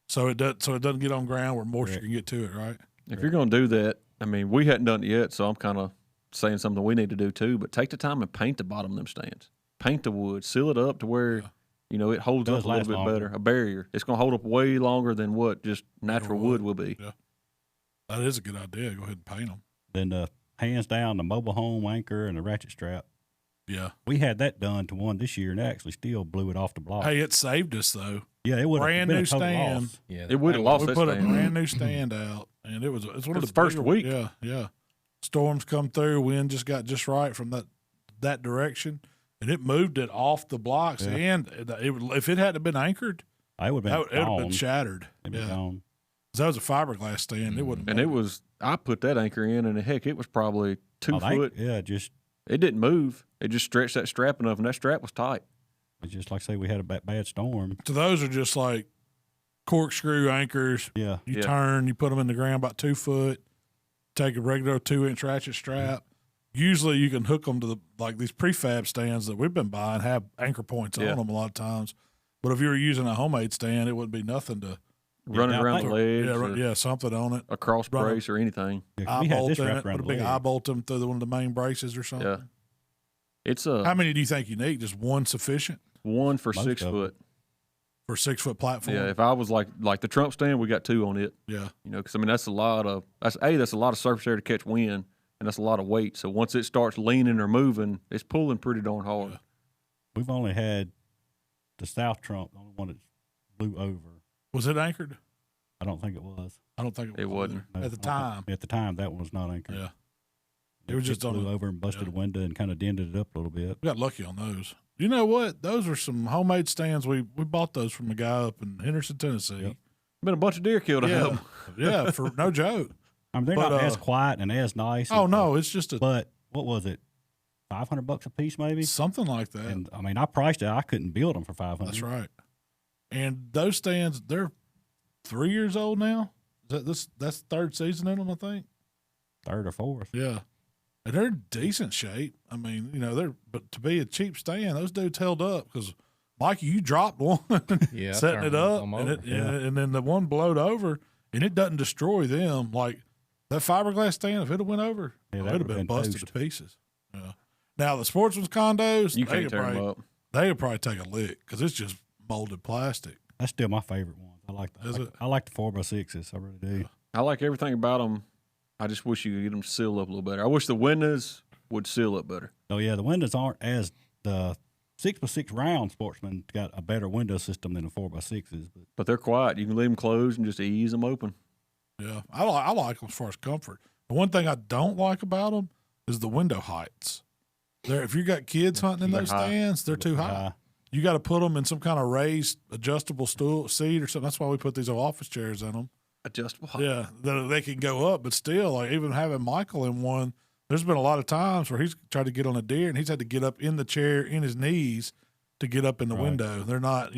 so it doesn't get on ground where moisture Correct. can get to it. Right. if you're gonna do that, I mean, we hadn't done it yet, so I'm kind of saying something we need to do too. But take the time and paint the bottom of them stands. Paint the wood, seal it up to where it holds Does up a little last bit longer. better. A barrier. It's gonna hold up way longer than what just natural wood will be. Yeah. That is a good idea. Go ahead and paint them. Then the hands down, the mobile home anchor and the ratchet strap. Yeah. We had that done to one this year, and it actually still blew it off the block. Hey, it saved us though. yeah, it would have brand been new a total stand. loss. Yeah, It would have lost We that put a stand. brand new stand out, and it's one of It was the the first bigger- week. Yeah, yeah. Storms come through, wind just got just right from that direction, and it moved it off the blocks. Yeah. And if it hadn't been anchored, I would have it been would have gone. been shattered. It'd been Yeah, gone. 'Cause that was a fiberglass stand. It wouldn't. And it was, I put that anchor in, and heck, it was probably 2 Oh, they- foot. Yeah, just It didn't move. It just stretched that strap enough, and that strap was tight. it's just like say we had a bad storm. So those are just like corkscrew anchors. Yeah, You Yeah. turn, you put them in the ground about 2 foot. Take a regular 2-inch ratchet strap. Usually, you can hook them to these prefab stands that we've been buying have anchor points Yeah. on them a lot of times. But if you were using a homemade stand, it wouldn't be nothing to Running now around think- the legs, yeah, or something on it. a cross Run 'em. brace, or anything. yeah 'cause Eye we had bolt this in it. wrapped Put around a the big leg. eye bolt them through one of the main braces or something. Yeah. It's How many do you think you need? Just one sufficient one for Most 6 of 'em. foot. for a 6-foot platform? Yeah, if I was like the Trump stand, we got 2 on it. Yeah. Because I mean that's a lot of that's a lot of surface area to catch wind, and that's a lot of weight. So once it starts leaning or moving, it's pulling pretty darn hard. Yeah. We've only had the South Trump, the only one that blew over. Was it anchored? I don't think it was. I don't think It was wasn't. either. No, At the I time. think- At the time, that one was not anchored. Yeah. It was just on blew a- over and busted yeah. a window and kind of dented it up a little bit. We got lucky on those. You know what? Those are some homemade stands. We bought those from a guy up in Henderson, Tennessee. Yep. Been a bunch of deer killed. I Yeah. hope. Yeah, for no joke. I mean, they're But, not as quiet and as nice. Oh and- no, it's just But what was it? $500 a piece, maybe. something like that. And I mean, I priced it. I couldn't build them for $500. That's right. And those stands, they're 3 years old now. That's third season in them, I think. Third or fourth. Yeah. And they're in decent shape. I mean, but to be a cheap stand, those dudes held up because Mikey, you dropped one Yeah, I setting it turned up, them and, over. and then the one blowed over, and it doesn't destroy them. Like that fiberglass stand, if it have went over, Yeah, it that would have would've been been busted toast. to pieces. Yeah. Now the sportsman's condos, You they can't could tear them probably up. they would probably take a lick because it's just molded plastic. That's still my favorite one. I like that. Is it? I like the 4x6s. I really do. I like everything about them. I just wish you could get them sealed up a little better. I wish the windows would seal up better. Oh yeah, the windows aren't as the 6x6 round Sportsman got a better window system than the 4x6s. But they're quiet. You can leave them closed and just ease them open. Yeah, I like them as far as comfort. The one thing I don't like about them is the window heights. If you got kids hunting in They're those high. stands, they're too high. You got to put them in some kind of raised, adjustable seat or something. That's why we put these office chairs in them. Adjustable height. Yeah, that they can go up, but still, like even having Michael in one, there's been a lot of times where he's tried to get on a deer and he's had to get up in the chair in his knees to get up in the Right. window. They're not,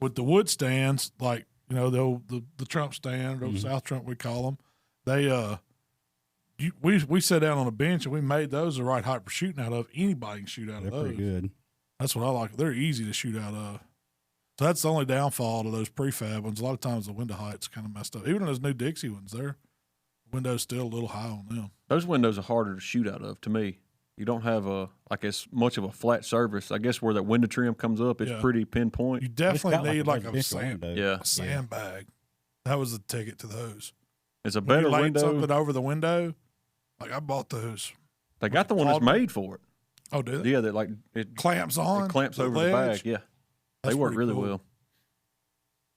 with the wood stands, like the Trump stand or the South Trump we call them. They we sat down on a bench and we made those the right height for shooting out of. Anybody can shoot out They're of those. pretty good. That's what I like. They're easy to shoot out of. So that's the only downfall to those prefab ones. A lot of times the window height's kind of messed up. Even those new Dixie ones, their window's still a little high on them. Those windows are harder to shoot out of to me. you don't have as much of a flat surface. I guess where that window trim comes up, it's pretty pinpoint. You definitely need like a window. sandbag. That was the ticket to those. It's a When better you light window. something over the window. Like I bought those. They got the one that's made for it. Oh, do they? Yeah, that like it Clamps on. It clamps over ledge? the bag. Yeah, That's they work pretty really cool. well.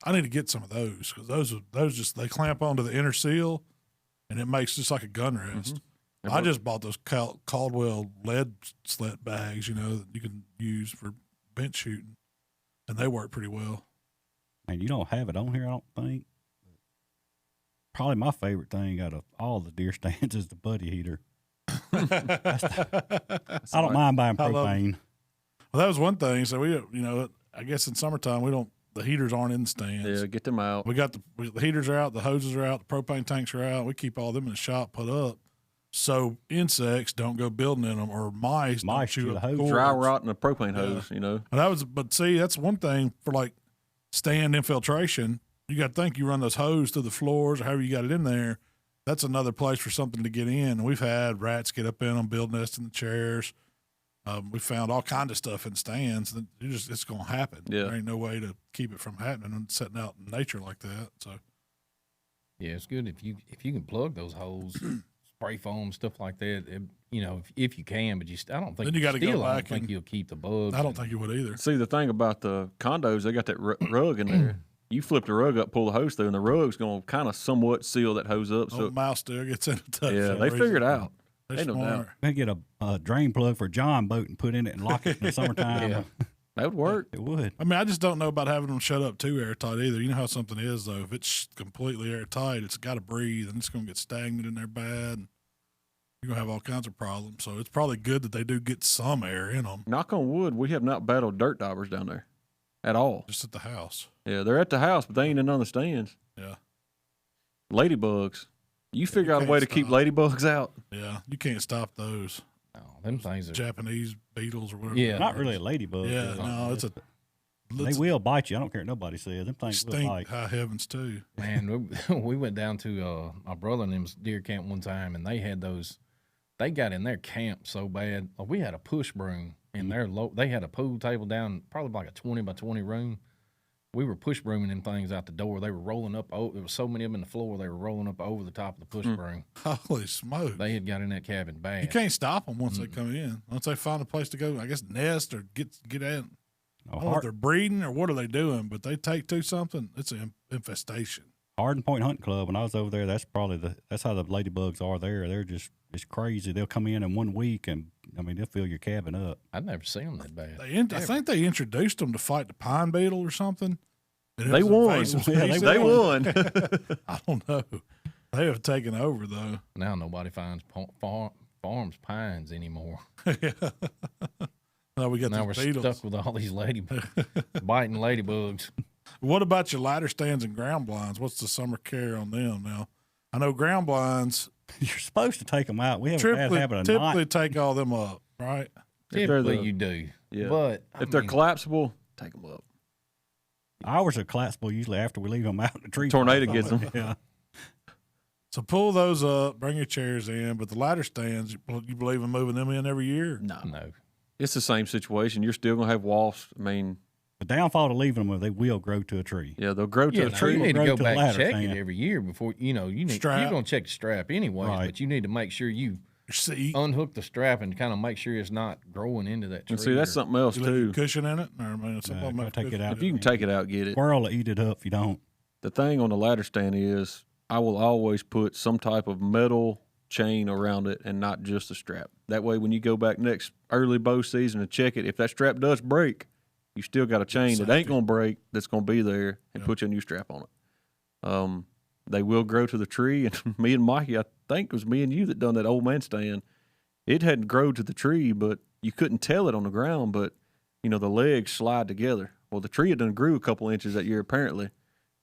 I need to get some of those because those just they clamp onto the inner seal, and it makes just like a gun rest. Mm-hmm. I just bought those Caldwell lead slet bags, that you can use for bench shooting, and they work pretty well. And you don't have it on here, I don't think. Probably my favorite thing out of all the deer stands is the buddy heater. I don't mind buying propane. Well, that was one thing. So we, I guess in summertime the heaters aren't in the stands. Yeah, get them out. We got the heaters are out, the hoses are out, the propane tanks are out. We keep all them in the shop put up, so insects don't go building in them or mice don't chew up cords. Dry rot in a propane hose. But see, that's one thing for like stand infiltration. You got to think you run those hoses through the floors or however you got it in there. That's another place for something to get in. We've had rats get up in them, build nests in the chairs. We found all kinds of stuff in stands. It's going to happen. Yeah. There ain't no way to keep it from happening and setting out in nature like that. So, yeah, it's good if you can plug those holes, spray foam, stuff like that. If you can, but I don't think then you got to go back. I don't think you'll keep the bugs. I don't think you would either. See, the thing about the condos, they got that rug in there. You flip the rug up, pull the hose through, and the rug's going to kind of somewhat seal that hose up. So mouse still gets into touch. Yeah, they figured it out. They're no doubt. They get a drain plug for a John boat and put in it and lock it in the summertime. Yeah. That would work. It would. I mean, I just don't know about having them shut up too airtight either. You know how something is, though. If it's completely airtight, it's got to breathe, and it's going to get stagnant in there bad. And you're going to have all kinds of problems. So it's probably good that they do get some air in them. Knock on wood, we have not battled dirt daubers down there at all. Just at the house. Yeah, they're at the house, but they ain't in none of the stands. Yeah. Ladybugs. You figure out a way to keep ladybugs out. Yeah, you can't stop those. No, them things are Japanese beetles or whatever. Yeah. Not really a ladybug. Yeah, no, it's a. They will bite you. I don't care what nobody says. Them things will Stink bite. high heavens too. Man, we went down to my brother and them's deer camp one time, and they had those. They got in their camp so bad. We had a push broom in their they had a pool table down, probably like a 20 by 20 room. We were push brooming them things out the door. They were rolling up. Oh, there was so many of them in the floor. They were rolling up over the top of the push broom. Holy smoke! They had got in that cabin bad. You can't stop them once they come in. Once they find a place to go, I guess nest or get in. I don't know if they're breeding or what are they doing, but they take to something. It's an infestation. Hardin Point Hunting Club. When I was over there, that's probably that's how the ladybugs are there. They're just it's crazy. They'll come in 1 week and they'll fill your cabin up. I'd never seen them that bad. I think they introduced them to fight the pine beetle or something. They won. Yeah, they won. I don't know. They have taken over though. Now nobody finds farms pines anymore. No, we got now we're these beetles. stuck with all these biting ladybugs. What about your ladder stands and ground blinds? What's the summer care on them now? I know ground blinds. You're supposed to take them out. We have a bad habit of typically not. take all them up, right? Typically you do. Yeah. But if they're collapsible, take them up. Ours are collapsible usually after we leave them out in the tree. Tornado gets them. Yeah. So pull those up, bring your chairs in, but the ladder stands, you believe in moving them in every year? No. It's the same situation. You're still going to have wasps. The downfall to leaving them is they will grow to a tree. Yeah, they'll grow to a tree. You need to grow go to the back and ladder check stand. it every year before you're going to check the strap anyway. Right. But you need to make sure you See, unhook the strap and kind of make sure it's not growing into that tree. And see, that's something else you leave too. a cushion in it? Or, something take it out. If you can take it out, get it. Squirrel will eat it up if you don't. The thing on the ladder stand is I will always put some type of metal chain around it and not just a strap. That way, when you go back next early bow season to check it, if that strap does break, you still got a chain that ain't going to break that's going to be there and put you a new strap on it. They will grow to the tree. And me and Mikey, I think it was me and you that done that old man stand. It hadn't grown to the tree, but you couldn't tell it on the ground. But, the legs slide together. Well, the tree had done grew a couple inches that year apparently.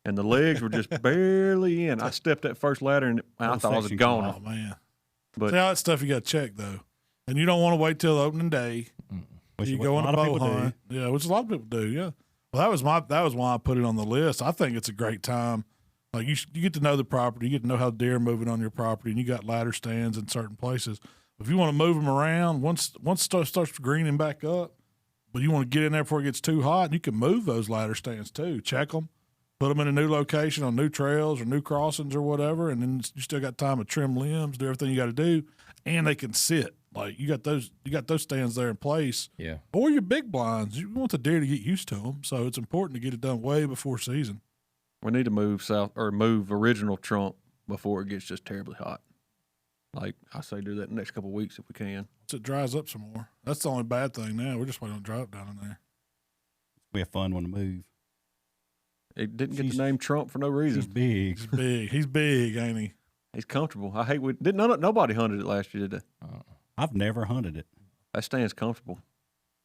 And the legs were just barely in. I stepped that first ladder and I thought I was gone. Oh, man. But see, all that stuff you got to check, though. And you don't want to wait till opening day. Which You is go what on a a lot of bow people do. hunt. Yeah, which a lot of people do, yeah. Well, that was why I put it on the list. I think it's a great time. Like, you get to know the property. You get to know how deer are moving on your property, and you got ladder stands in certain places. If you want to move them around, once it starts greening back up, but you want to get in there before it gets too hot, you can move those ladder stands too. Check them, put them in a new location on new trails or new crossings or whatever, and then you still got time to trim limbs, do everything you got to do, and they can sit. Like you got those stands there in place. Yeah. Or your big blinds. You want the deer to get used to them, so it's important to get it done way before season. We need to move original Trump before it gets just terribly hot. Like I say, do that in the next couple of weeks if we can. Once it dries up some more. That's the only bad thing now. We're just waiting on dry up down in there. It'll be a fun one to move. It didn't get the name Trump for no reason. He's big. He's big. He's big, ain't he? He's comfortable. I hate nobody hunted it last year, did they? I've never hunted it. That stand's comfortable.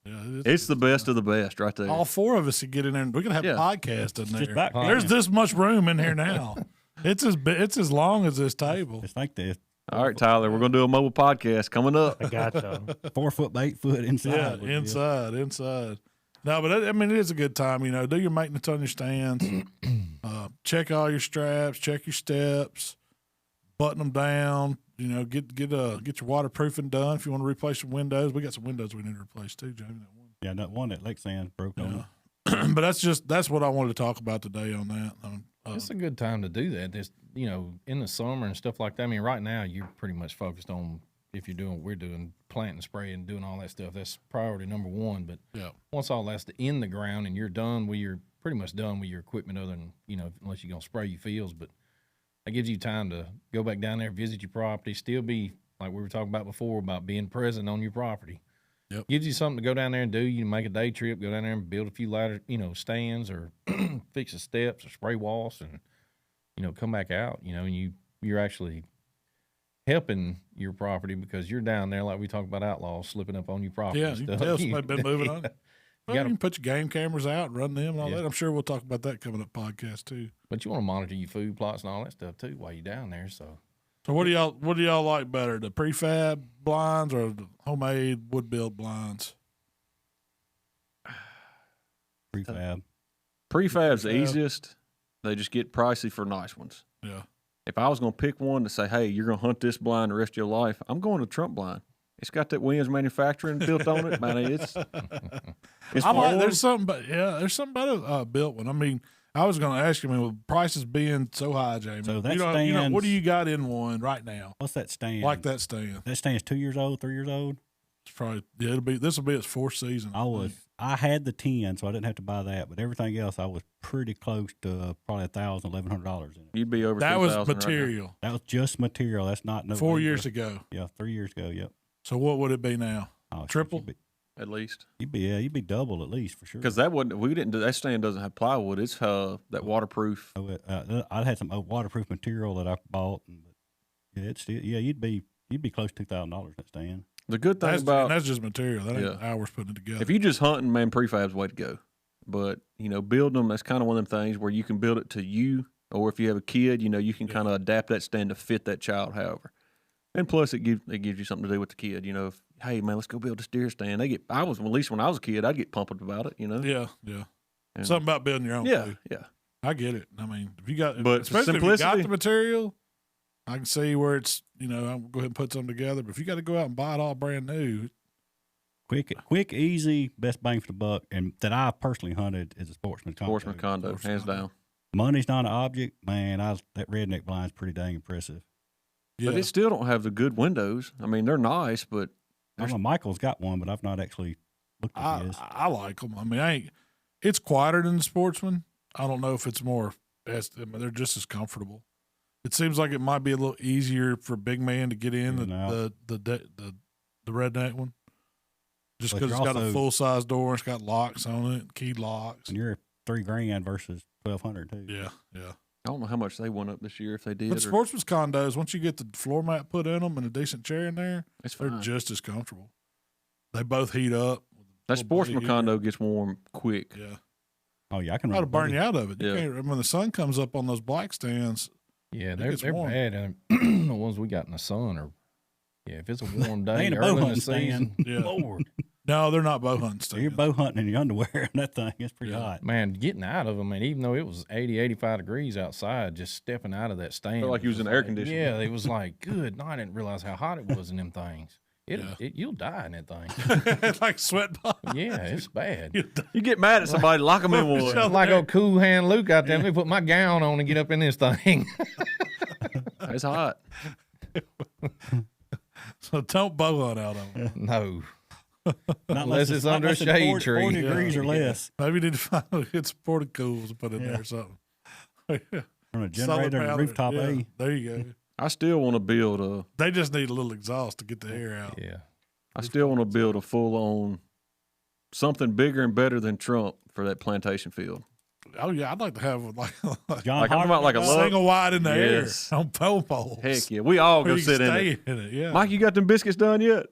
Yeah, it's the best of the best right there. All four of us could get in there, and we can have a podcast in there. about There's this much room in here now. It's as long as this table. It's like this. All right, Tyler, we're going to do a mobile podcast coming up. I gotcha. 4 foot by 8 foot inside. Yeah, inside. No, but it is a good time. Do your maintenance on your stands. Check all your straps. Check your steps. Button them down. Get your waterproofing done. If you want to replace some windows, we got some windows we need to replace too, Jamie. That one. Yeah, that one at Lake Sand broke on. But that's what I wanted to talk about today on that. It's a good time to do that. This, in the summer and stuff like that. I mean, right now you're pretty much focused on, if you're doing what we're doing, planting, spraying, doing all that stuff. That's priority number one. But once all that's in the ground and you're done, you're pretty much done with your equipment, other than unless you're gonna spray your fields. But that gives you time to go back down there, visit your property, still be like we were talking about before about being present on your property. Yep. Gives you something to go down there and do. You can make a day trip, go down there and build a few ladder, stands, or fix the steps or spray walls, and come back out. And you're actually helping your property because you're down there, like we talked about outlaws slipping up on your property. Yeah, and you stuff. can tell somebody been moving on. Well, you gotta- can put your game cameras out, run them, and all that. I'm sure we'll talk about that coming up podcast too. But you want to monitor your food plots and all that stuff too while you're down there. So what do y'all like better, the prefab blinds or the homemade wood build blinds? Prefab. Prefab's the Prefab. easiest. They just get pricey for nice ones. Yeah. If I was going to pick one to say, hey, you're going to hunt this blind the rest of your life, I'm going to Trump blind. It's got that Williams manufacturing built on it. Man, it's there's something about a built one. I mean, I was going to ask you, with prices being so high, Jamie, So that what do you got in one right now? What's that stand? Like that stand. That stand's 2 years old, 3 years old. It's probably this will be its fourth season. I had the 10, so I didn't have to buy that, but everything else I was pretty close to probably $1,000, $1,100 in it. You'd be over. That was 2,000 material. Right That was just material. That's not no 4 labor. years ago. Yeah, 3 years ago. Yep. So what would it be now? Oh, Triple? at least. You'd be double at least for sure. Because that stand doesn't have plywood. It's that waterproof. I had some waterproof material that I bought, but you'd be close to $2,000 that stand. The good thing that's just material. That ain't hours putting it together. If you just hunting, man, prefab's the way to go. But building them, that's kind of one of them things where you can build it to you, or if you have a kid, you can kind of adapt that stand to fit that child. However, and plus it gives you something to do with the kid. If hey man, let's go build this deer stand. At least when I was a kid, I'd get pumped about it. Yeah. And Something about building your own. Yeah, too. yeah. I get it. I mean, if you got, But especially if you got simplicity- the material, I can see where it's. I'm gonna go ahead and put something together. But if you got to go out and buy it all brand new, Quick, easy, best bang for the buck, and that I personally hunted is a Sportsman condo. Sportsman condo, hands down. Money's not an object, man. That redneck blind's pretty dang impressive. yeah. But it still don't have the good windows. I mean, they're nice, but I know Michael's got one, but I've not actually looked at his. I like them. I mean, it's quieter than the Sportsman. I don't know if it's more. They're just as comfortable. It seems like it might be a little easier for a big man to get in the redneck one, just But because it's you're got a also- full size door. It's got locks on it, key locks. And you're $3,000 versus $1,200 too. Yeah. I don't know how much they went up this year if they did. But Sportsman's condos, once you get the floor mat put in them and a decent chair in there, they're fine. just as comfortable. They both heat up. That Sportsman condo gets warm quick. Yeah. Oh yeah, I can. That'll burn you out of it. You Yeah. can't, when the sun comes up on those black stands, yeah, It they're gets warm. bad. And the ones we got in the sun are, if it's a warm day ain't a early bow in the hunting season, Yeah. Lord, no, they're not bow hunting so you're stands. bow hunting in your underwear and that thing. It's pretty Yeah. hot. man, getting out of them, and even though it was 80, 85 degrees outside, just stepping out of that stand. Felt like you was in just air conditioning. Yeah, it was like, good night. I didn't realize how hot it was in them things. You'll die in that thing. It's like sweat bomb. Yeah, it's bad. You get mad at somebody, lock them in one. Like old Cool Hand Luke out there. Let me put my gown on and get up in this thing. It's hot. So don't bow on out on them. No. Not Unless it's under a shade 40 tree. 40 degrees or less. Maybe you need to find a good supported cools to put in there or something. From a generator to rooftop A. There you go. I still want to build a. They just need a little exhaust to get the air out. Yeah. I still want to build a full-on something bigger and better than Trump for that plantation field. Oh yeah, I'd like to have John Like I'm about like a single wide in the Yes. air on pole poles. Heck yeah, we all Where go you can sit in stay it. in it. Yeah, Mike, you got them biscuits done yet?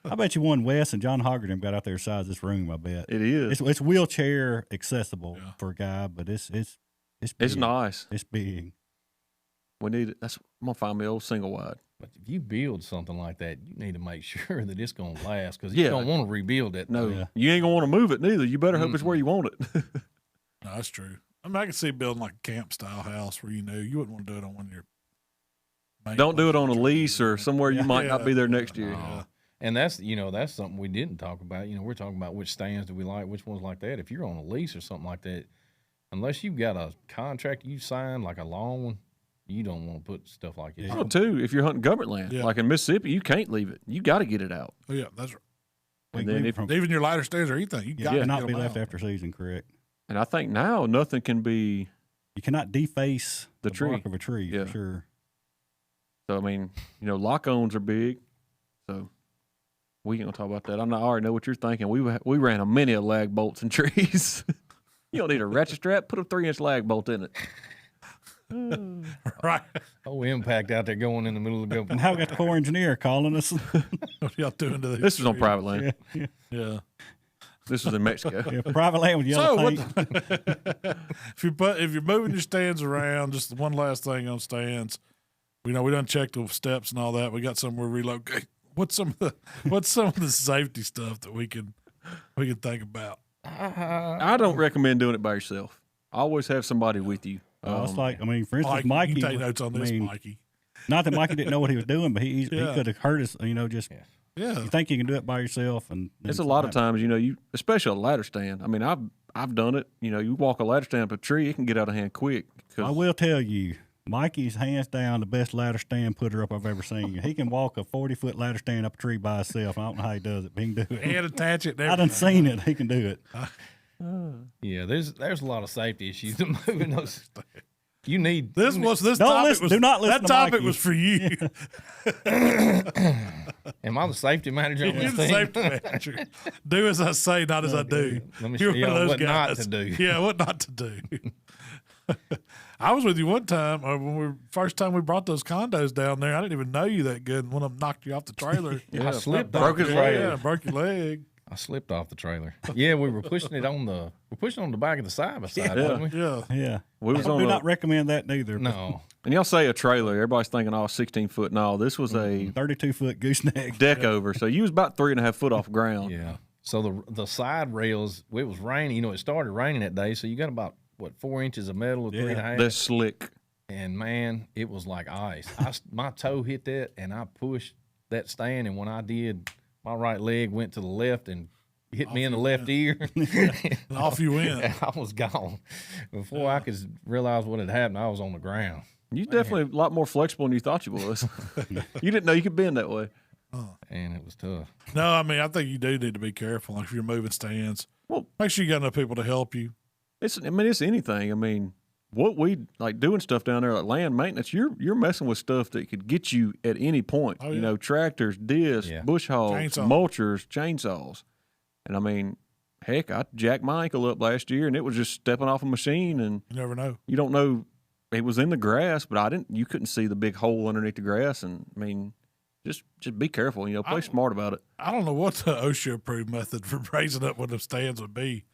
I bet you one Wes and John Hoggardem got out there size this room. I bet It is. it's wheelchair accessible for a guy, but it's big. It's nice. It's big. We need it. I'm gonna find me an old single wide. But if you build something like that, you need to make sure that it's going to last because Yeah. you don't want to rebuild it. No, Yeah. you ain't gonna want to move it neither. You better hope it's where you want it. no, that's true. I mean, I can see building like a camp style house where you wouldn't want to do it on one of your. main Don't do it on a places. lease or somewhere you might not be there next year. Yeah. And that's something we didn't talk about. We're talking about which stands do we like, which ones like that. If you're on a lease or something like that, unless you've got a contract you signed, like a long one, you don't want to put stuff like this. Oh, too. If you're hunting government land, Yeah. like in Mississippi, you can't leave it. You got to get it out. Oh, yeah, that's right. And then if, Even your lighter stands or anything, you got to cannot get be them left out. after season. Correct. and I think now nothing can be. You cannot deface The the tree. bark of a tree Yeah. for sure. So I mean, lock-ons are big. So we ain't gonna talk about that. I already know what you're thinking. We ran a many of lag bolts in trees. You don't need a ratchet strap. Put a 3-inch lag bolt in it. Right. Oh, impact out there going in the middle of the And how we got the Corps engineer calling us? What y'all doing to these This was on trees? private land. Yeah. This was in Mexico. Yeah, private land with So yellow what? paint. If you're moving your stands around, just one last thing on stands. We done checked the steps and all that. We got somewhere to relocate. What's some of the safety stuff that we can think about? I don't recommend doing it by yourself. Always have somebody with you. It's like, for instance, Mike, Mikey. you can take notes on this, I mean, Mikey. Not that Mikey didn't know what he was doing, but he Yeah. could have hurt us. Just Yeah. you think you can do it by yourself, and then It's a lot of something times, you especially a ladder stand. I mean, I've done it. You walk a ladder stand up a tree, it can get out of hand quick. happens. I will tell you, Mikey's hands down the best ladder stand putter up I've ever seen. He can walk a 40-foot ladder stand up a tree by himself. I don't know how he does it, but he can do it. And attach it. And I done seen it. He can do it. Yeah, there's a lot of safety issues to moving those. You need This Don't topic listen- was, do not listen that to topic Mikey. was for you. Am I the safety manager on You're this the thing? safety manager. Do as I say, not as I do. Let me You're show you one of those what not guys. to do. Yeah, what not to do. I was with you one time first time we brought those condos down there. I didn't even know you that good. And one of them knocked you off the trailer. I slipped broke off the his trailer. leg. Yeah, broke your leg. I slipped off the trailer. Yeah, we were pushing it on the back of the side by side, wasn't we? Yeah. Yeah. We was I on do a, not recommend that neither. No. and y'all say a trailer, everybody's thinking, 16 foot. No, this was a 32-foot gooseneck. deck over. So you was about 3.5 foot off ground. Yeah. So the side rails, it was raining. It started raining that day. So you got about 4 inches of metal or 3.5. That's slick. And man, it was like ice. My toe hit that, and I pushed that stand. And when I did, my right leg went to the left and hit me in the left ear. And off you went. And I was gone. Before I could realize what had happened, I was on the ground. You definitely a lot more flexible than you thought you was. You didn't know you could bend that way. And it was tough. No, I think you do need to be careful. Like if you're moving stands, Well, make sure you got enough people to help you. it's anything. What we like doing stuff down there like land maintenance, you're messing with stuff that could get you at any point. Oh, yeah. Tractors, discs, Yeah. bush hogs, Chainsaw. mulchers, chainsaws. And heck, I jacked my ankle up last year and it was just stepping off a machine and You never know. you don't know it was in the grass, but you couldn't see the big hole underneath the grass. And just be careful, play smart about it. I don't know what the OSHA approved method for raising up one of them stands would be.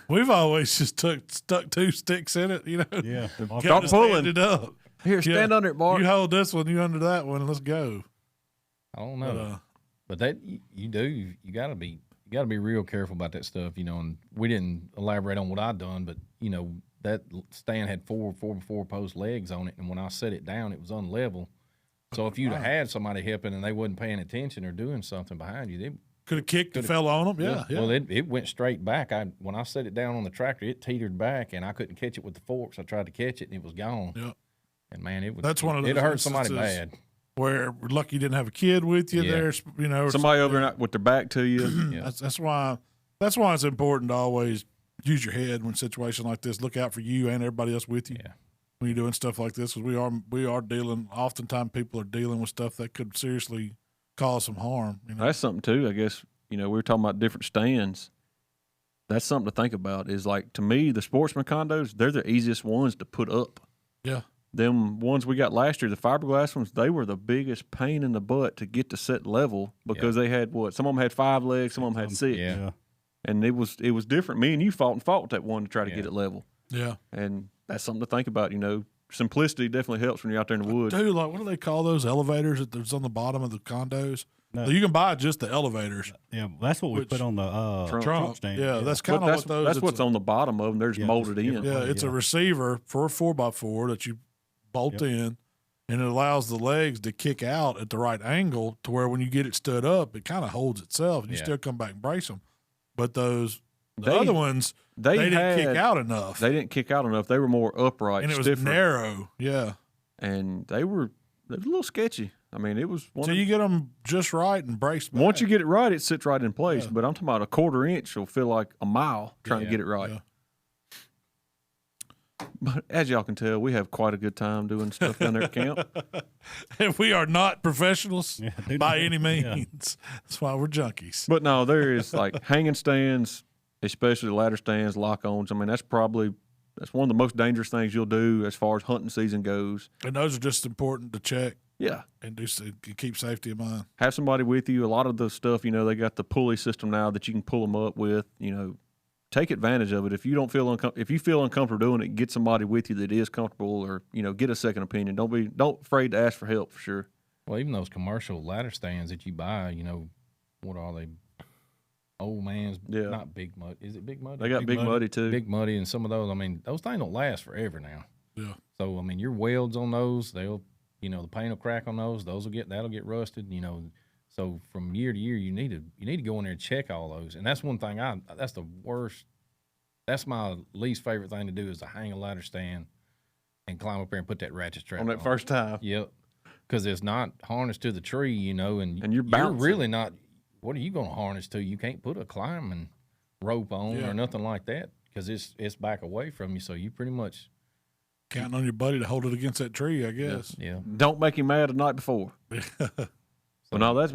We've always just stuck 2 sticks in it, Yeah. Got Start to pulling. stand it up. Here, stand under it, Mark. You hold this one, you under that one, and let's go. I don't know. But that you gotta be real careful about that stuff, and we didn't elaborate on what I'd done, but that stand had four post legs on it, and when I set it down, it was unlevel. So if you'd have had somebody helping and they wasn't paying attention or doing something behind you, they could have kicked and fell on them. Yeah. Well, it went straight back. When I set it down on the tractor, it teetered back, and I couldn't catch it with the forks. I tried to catch it, and it was gone. Yeah. And man, that's one of those. It hurt somebody bad. Where we're lucky you didn't have a kid with you there, you know. Somebody over there with their back to you. That's why it's important to always use your head when situations like this. Look out for you and everybody else with you when you're doing stuff like this, because we are dealing. Oftentimes, people are dealing with stuff that could seriously cause some harm. You know? That's something too. I guess we were talking about different stands. That's something to think about. Is like, to me, the sportsman condos, they're the easiest ones to put up. Yeah. Them ones we got last year, the fiberglass ones, they were the biggest pain in the butt to get to set level, because they had some of them had 5 legs, some of them had 6. Yeah. And it was different. Me and you fought that one to try to get it level. Yeah. And that's something to think about. Simplicity definitely helps when you're out there in the woods. Dude, like, what do they call those elevators that's on the bottom of the condos? No. You can buy just the elevators. Yeah, that's what we put on the trunk stand. Yeah, that's kind of what those. That's what's on the bottom of them. They're just molded in. Yeah, it's a receiver for a 4x4 that you bolt in, and it allows the legs to kick out at the right angle to where when you get it stood up, it kind of holds itself, and you still come back and brace them. But the other ones, they didn't kick out enough. They didn't kick out enough. They were more upright, and it was stiffer. narrow. Yeah, and they were a little sketchy. I mean, it was one. So you get them just right and braced back. Once you get it right, it sits right in place. But I'm talking about a 1/4 inch will feel like a mile trying to get it right. Yeah. But as y'all can tell, we have quite a good time doing stuff down there at camp. And we are not professionals by any means. Yeah. That's why we're junkies. But no, there is like hanging stands, especially ladder stands, lock-ons. I mean, that's one of the most dangerous things you'll do as far as hunting season goes. And those are just important to check. Yeah. And keep safety in mind. Have somebody with you. A lot of the stuff, they got the pulley system now that you can pull them up with, Take advantage of it. If you don't feel if you feel uncomfortable doing it, get somebody with you that is comfortable, or get a second opinion. Don't afraid to ask for help, for sure. Well, even those commercial ladder stands that you buy, what are they? Old man's, not Big Mud. Is it Big Muddy? They got Big Muddy too. Big Muddy, and some of those. I mean, those things don't last forever now. Yeah. So I mean, your welds on those, they'll, the paint will crack on those. That'll get rusted. So from year to year, you need to go in there and check all those. And that's one thing that's the worst. That's my least favorite thing to do, is to hang a ladder stand and climb up there and put that ratchet strap on that first time. Yep. Because it's not harnessed to the tree, and you're really not. What are you going to harness to? You can't put a climbing rope on or nothing like that, because it's back away from you. So you pretty much counting on your buddy to hold it against that tree, I guess. Yeah. Don't make him mad the night before. Well, no, that's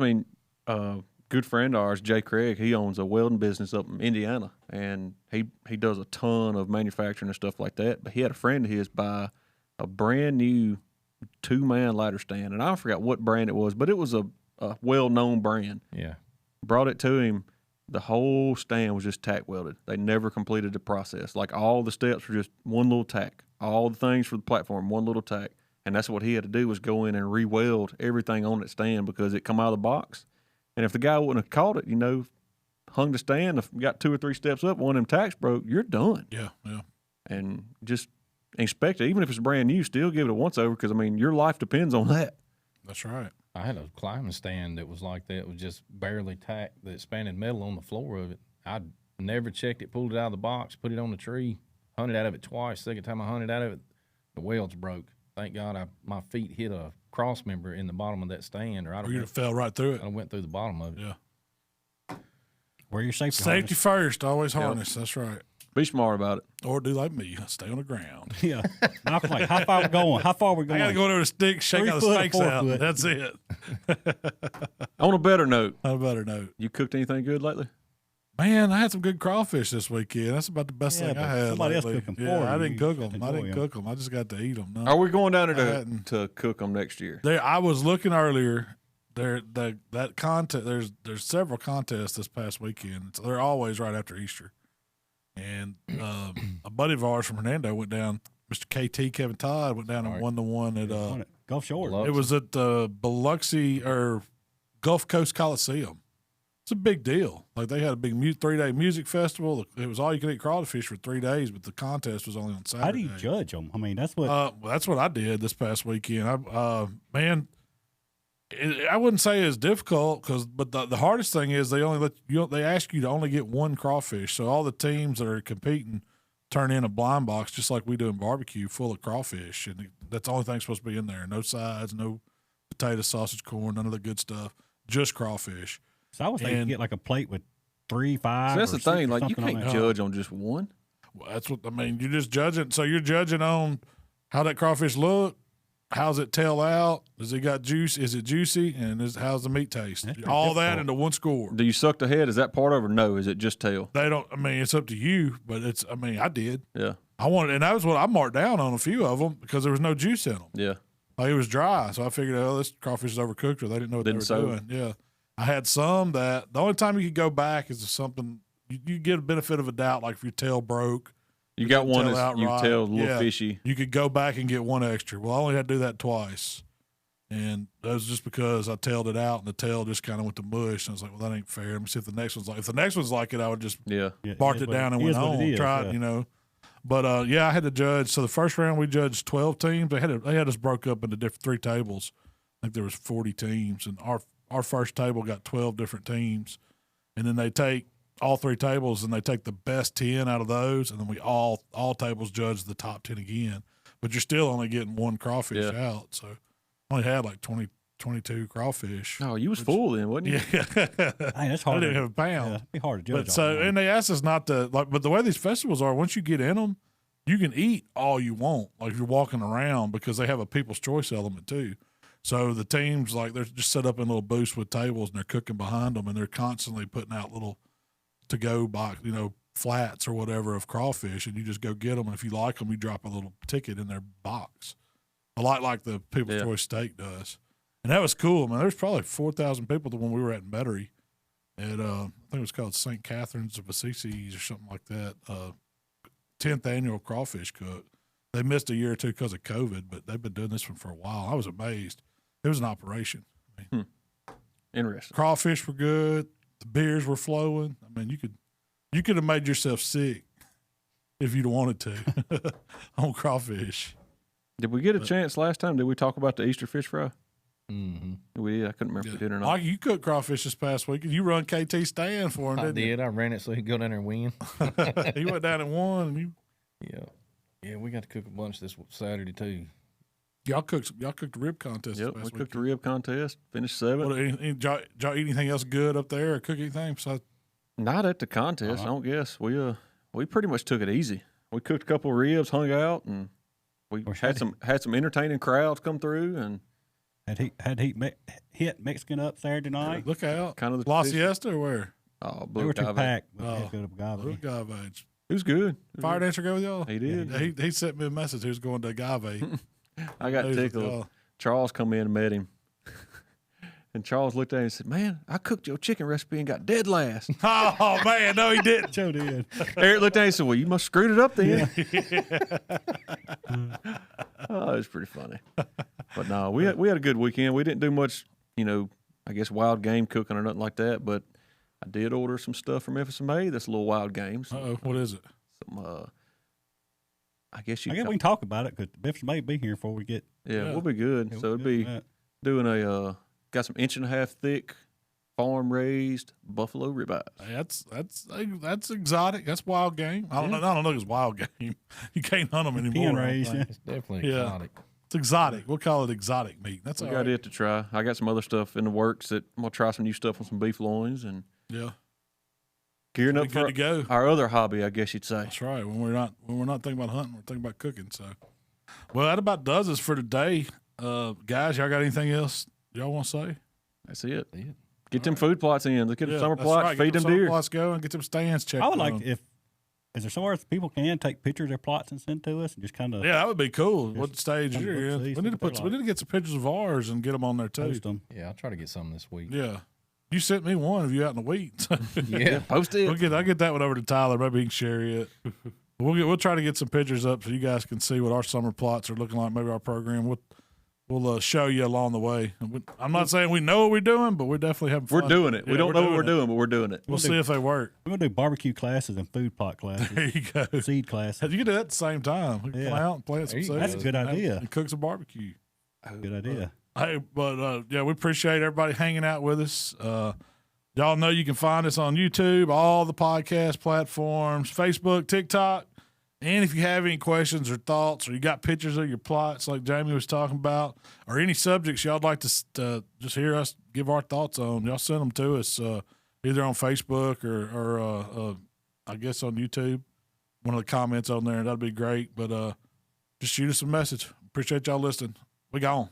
good friend of ours, Jay Craig. He owns a welding business up in Indiana, and he does a ton of manufacturing and stuff like that. But he had a friend of his buy a brand new 2-man ladder stand, and I forgot what brand it was, but it was a well-known brand. Yeah. Brought it to him. The whole stand was just tack welded. They never completed the process. Like, all the steps were just one little tack. All the things for the platform, one little tack. And that's what he had to do, was go in and re-weld everything on that stand, because it come out of the box. And if the guy wouldn't have caught it, hung the stand, got 2 or 3 steps up, one of them tacks broke, you're done. Yeah, yeah. And just inspect it. Even if it's brand new, still give it a once-over, because, your life depends on that. That's right. I had a climbing stand that was like that. It was just barely tacked, the expanded metal on the floor of it. I never checked it, pulled it out of the box, put it on the tree, hunted out of it twice. Second time I hunted out of it, the welds broke. Thank God my feet hit a cross member in the bottom of that stand, or I'd have fell right through it. I went through the bottom of it. Yeah. Wear your safety harness. First, always harness. That's right. Be smart about it. Or do like me, stay on the ground. Yeah. Malcolm, like, how far are we going? How far are we going? I got to go over the stick, shake out the snakes out. That's it. On a better note. You cooked anything good lately? Man, I had some good crawfish this weekend. That's about the best thing I had. Somebody else cooked them for you. I didn't cook them. I just got to eat them. No. Are we going down there to cook them next year? I was looking earlier. That contest. There's several contests this past weekend. So they're always right after Easter. And a buddy of ours from Hernando went down. Mr. KT Kevin Todd went down and won the one at Gulf Shore. It was at the Biloxi or Gulf Coast Coliseum. It's a big deal. Like, they had a big 3-day music festival. It was all you could eat crawfish for 3 days, but the contest was only on Saturday. How do you judge them? I mean, that's what. That's what I did this past weekend. Man, I wouldn't say it's difficult but the hardest thing is they ask you to only get one crawfish. So all the teams that are competing turn in a blind box just like we do in barbecue, full of crawfish, and that's the only thing supposed to be in there. No sides, no potato, sausage, corn, none of the good stuff, just crawfish. So I was thinking you get like a plate with 3, 5. So that's the thing. Like, you can't judge on just one. Well, that's what I mean. You're just judging. So you're judging on how that crawfish look. How's it tail out? Does it got juice? Is it juicy? And how's the meat taste? All that into one score. Do you suck the head? Is that part of it, or no? Is it just tail? They don't. I mean, it's up to you. But I did. Yeah. I wanted, and that was what I marked down on a few of them because there was no juice in them. Yeah. Like, it was dry, so I figured, this crawfish is overcooked, or they didn't know what they were doing. Yeah. I had some that the only time you could go back is if something you get a benefit of a doubt, like if your tail broke. You got one that's you tail a little fishy. You could go back and get one extra. Well, I only had to do that twice. And that was just because I tailed it out and the tail just kind of went to mush. And I was like, well, that ain't fair. Let me see if the next one's like. If the next one's like it, I would just barked it down and went on. Tried, you know. But I had to judge. So the first round we judged 12 teams. They had us broke up into 3 tables. I think there was 40 teams, and our first table got 12 different teams, and then they take all 3 tables and they take the best 10 out of those, and then we all tables judge the top 10 again. But you're still only getting one crawfish out. So I only had like 22 crawfish. Oh, you was full then, wasn't you? Yeah. Hey, that's hard. I didn't have a pound. Yeah, it'd be hard to judge. But and they asked us not to but the way these festivals are, once you get in them, you can eat all you want, like if you're walking around, because they have a people's choice element too. So the teams, like, they're just set up in little booths with tables, and they're cooking behind them, and they're constantly putting out little to-go box, flats or whatever of crawfish, and you just go get them. And if you like them, you drop a little ticket in their box, a lot like the People's Choice Steak does. And that was cool, man. There's probably 4,000 people the one we were at in Metairie. At I think it was called St. Catherine's of Assisi's or something like that. 10th annual crawfish cook. They missed a year or two because of COVID, but they've been doing this one for a while. I was amazed. It was an operation. I mean, Interesting. Crawfish were good. The beers were flowing. I mean, you could have made yourself sick if you'd wanted to on crawfish. Did we get a chance last time? Did we talk about the Easter fish fry? Mm-hmm. We did. I couldn't remember if we did or not. Like, you cooked crawfish this past week. You run KT stand for him, didn't you? I ran it so he could go down there and win. He went down and won. And Yeah, we got to cook a bunch this Saturday too. Y'all cooked the rib contest. Yep, this we past cooked the weekend. rib contest. Finished 7th. Did y'all eat anything else good up there, or cook anything besides? Not at the contest, I don't guess. We pretty much took it easy. We cooked a couple of ribs, hung out, and we had some entertaining crowds come through, and hit Mexican up Saturday night. Look out! Kind of the La tradition. Siesta or where? Oh, They were too packed. Oh, Go to Agave. Agave. It was good. Fire dancer go with y'all? He did. Yeah, he sent me a message. He was going to Agave. I got tickled. Charles come in and met him. And Charles looked at him and said, "Man, I cooked your chicken recipe and got dead last." Oh, man, no, he didn't. Joe did. Eric looked at him and said, "Well, you must have screwed it up then." Oh, it was pretty funny. But no, we had a good weekend. We didn't do much, I guess wild game cooking or nothing like that. But I did order some stuff from FSMA. That's a little wild games. What is it? Some, I guess we can talk about it because Biffs may be here before we get. Yeah, we'll be good. Yeah, so it'd be doing got some 1.5-inch thick farm raised buffalo ribeyes. That's exotic. That's wild game. I don't know if it's wild game. You can't hunt them anymore. Pen raised. It's definitely exotic. It's exotic. We'll call it exotic meat. That's we all got right. it to try. I got some other stuff in the works that I'm gonna try some new stuff on some beef loins and gearing up for to go. Our other hobby, I guess you'd say. That's right. When we're not thinking about hunting, we're thinking about cooking. So, well, that about does us for today, guys. Y'all got anything else y'all want to say? That's it. Get them food plots in. Let's get them summer that's plots. right. Feed them summer deer. plots going. Get them stands checked. I would on. like is there somewhere people can take pictures of their plots and send to us and just kind of Yeah, that would be cool. What stage kind of you're in? see We need to what they we need to get some pictures of ours and get them on there too. post them. Yeah, I'll try to get some this week. Yeah, you sent me one of you out in the wheat. Yeah. Post it. I'll get that one over to Tyler. Maybe he can share it. We'll try to get some pictures up so you guys can see what our summer plots are looking like. Maybe our program. We'll show you along the way. I'm not saying we know what we're doing, but we're definitely having fun. We're doing it. Yeah, we don't know what we're doing, but we're doing it. We'll see if they work. We're gonna do barbecue classes and food plot classes, There you go. seed classes. You can do that at the same time. We can Yeah. fly out and plant some There you seeds. go. That's a good idea. And cook some barbecue. Good idea. Hey, but yeah, we appreciate everybody hanging out with us. Y'all know you can find us on YouTube, all the podcast platforms, Facebook, TikTok. And if you have any questions or thoughts, or you got pictures of your plots like Jamie was talking about, or any subjects y'all'd like to just hear us give our thoughts on, y'all send them to us either on Facebook or I guess on YouTube. One of the comments on there, that'd be great. But just shoot us a message. Appreciate y'all listening. We gone.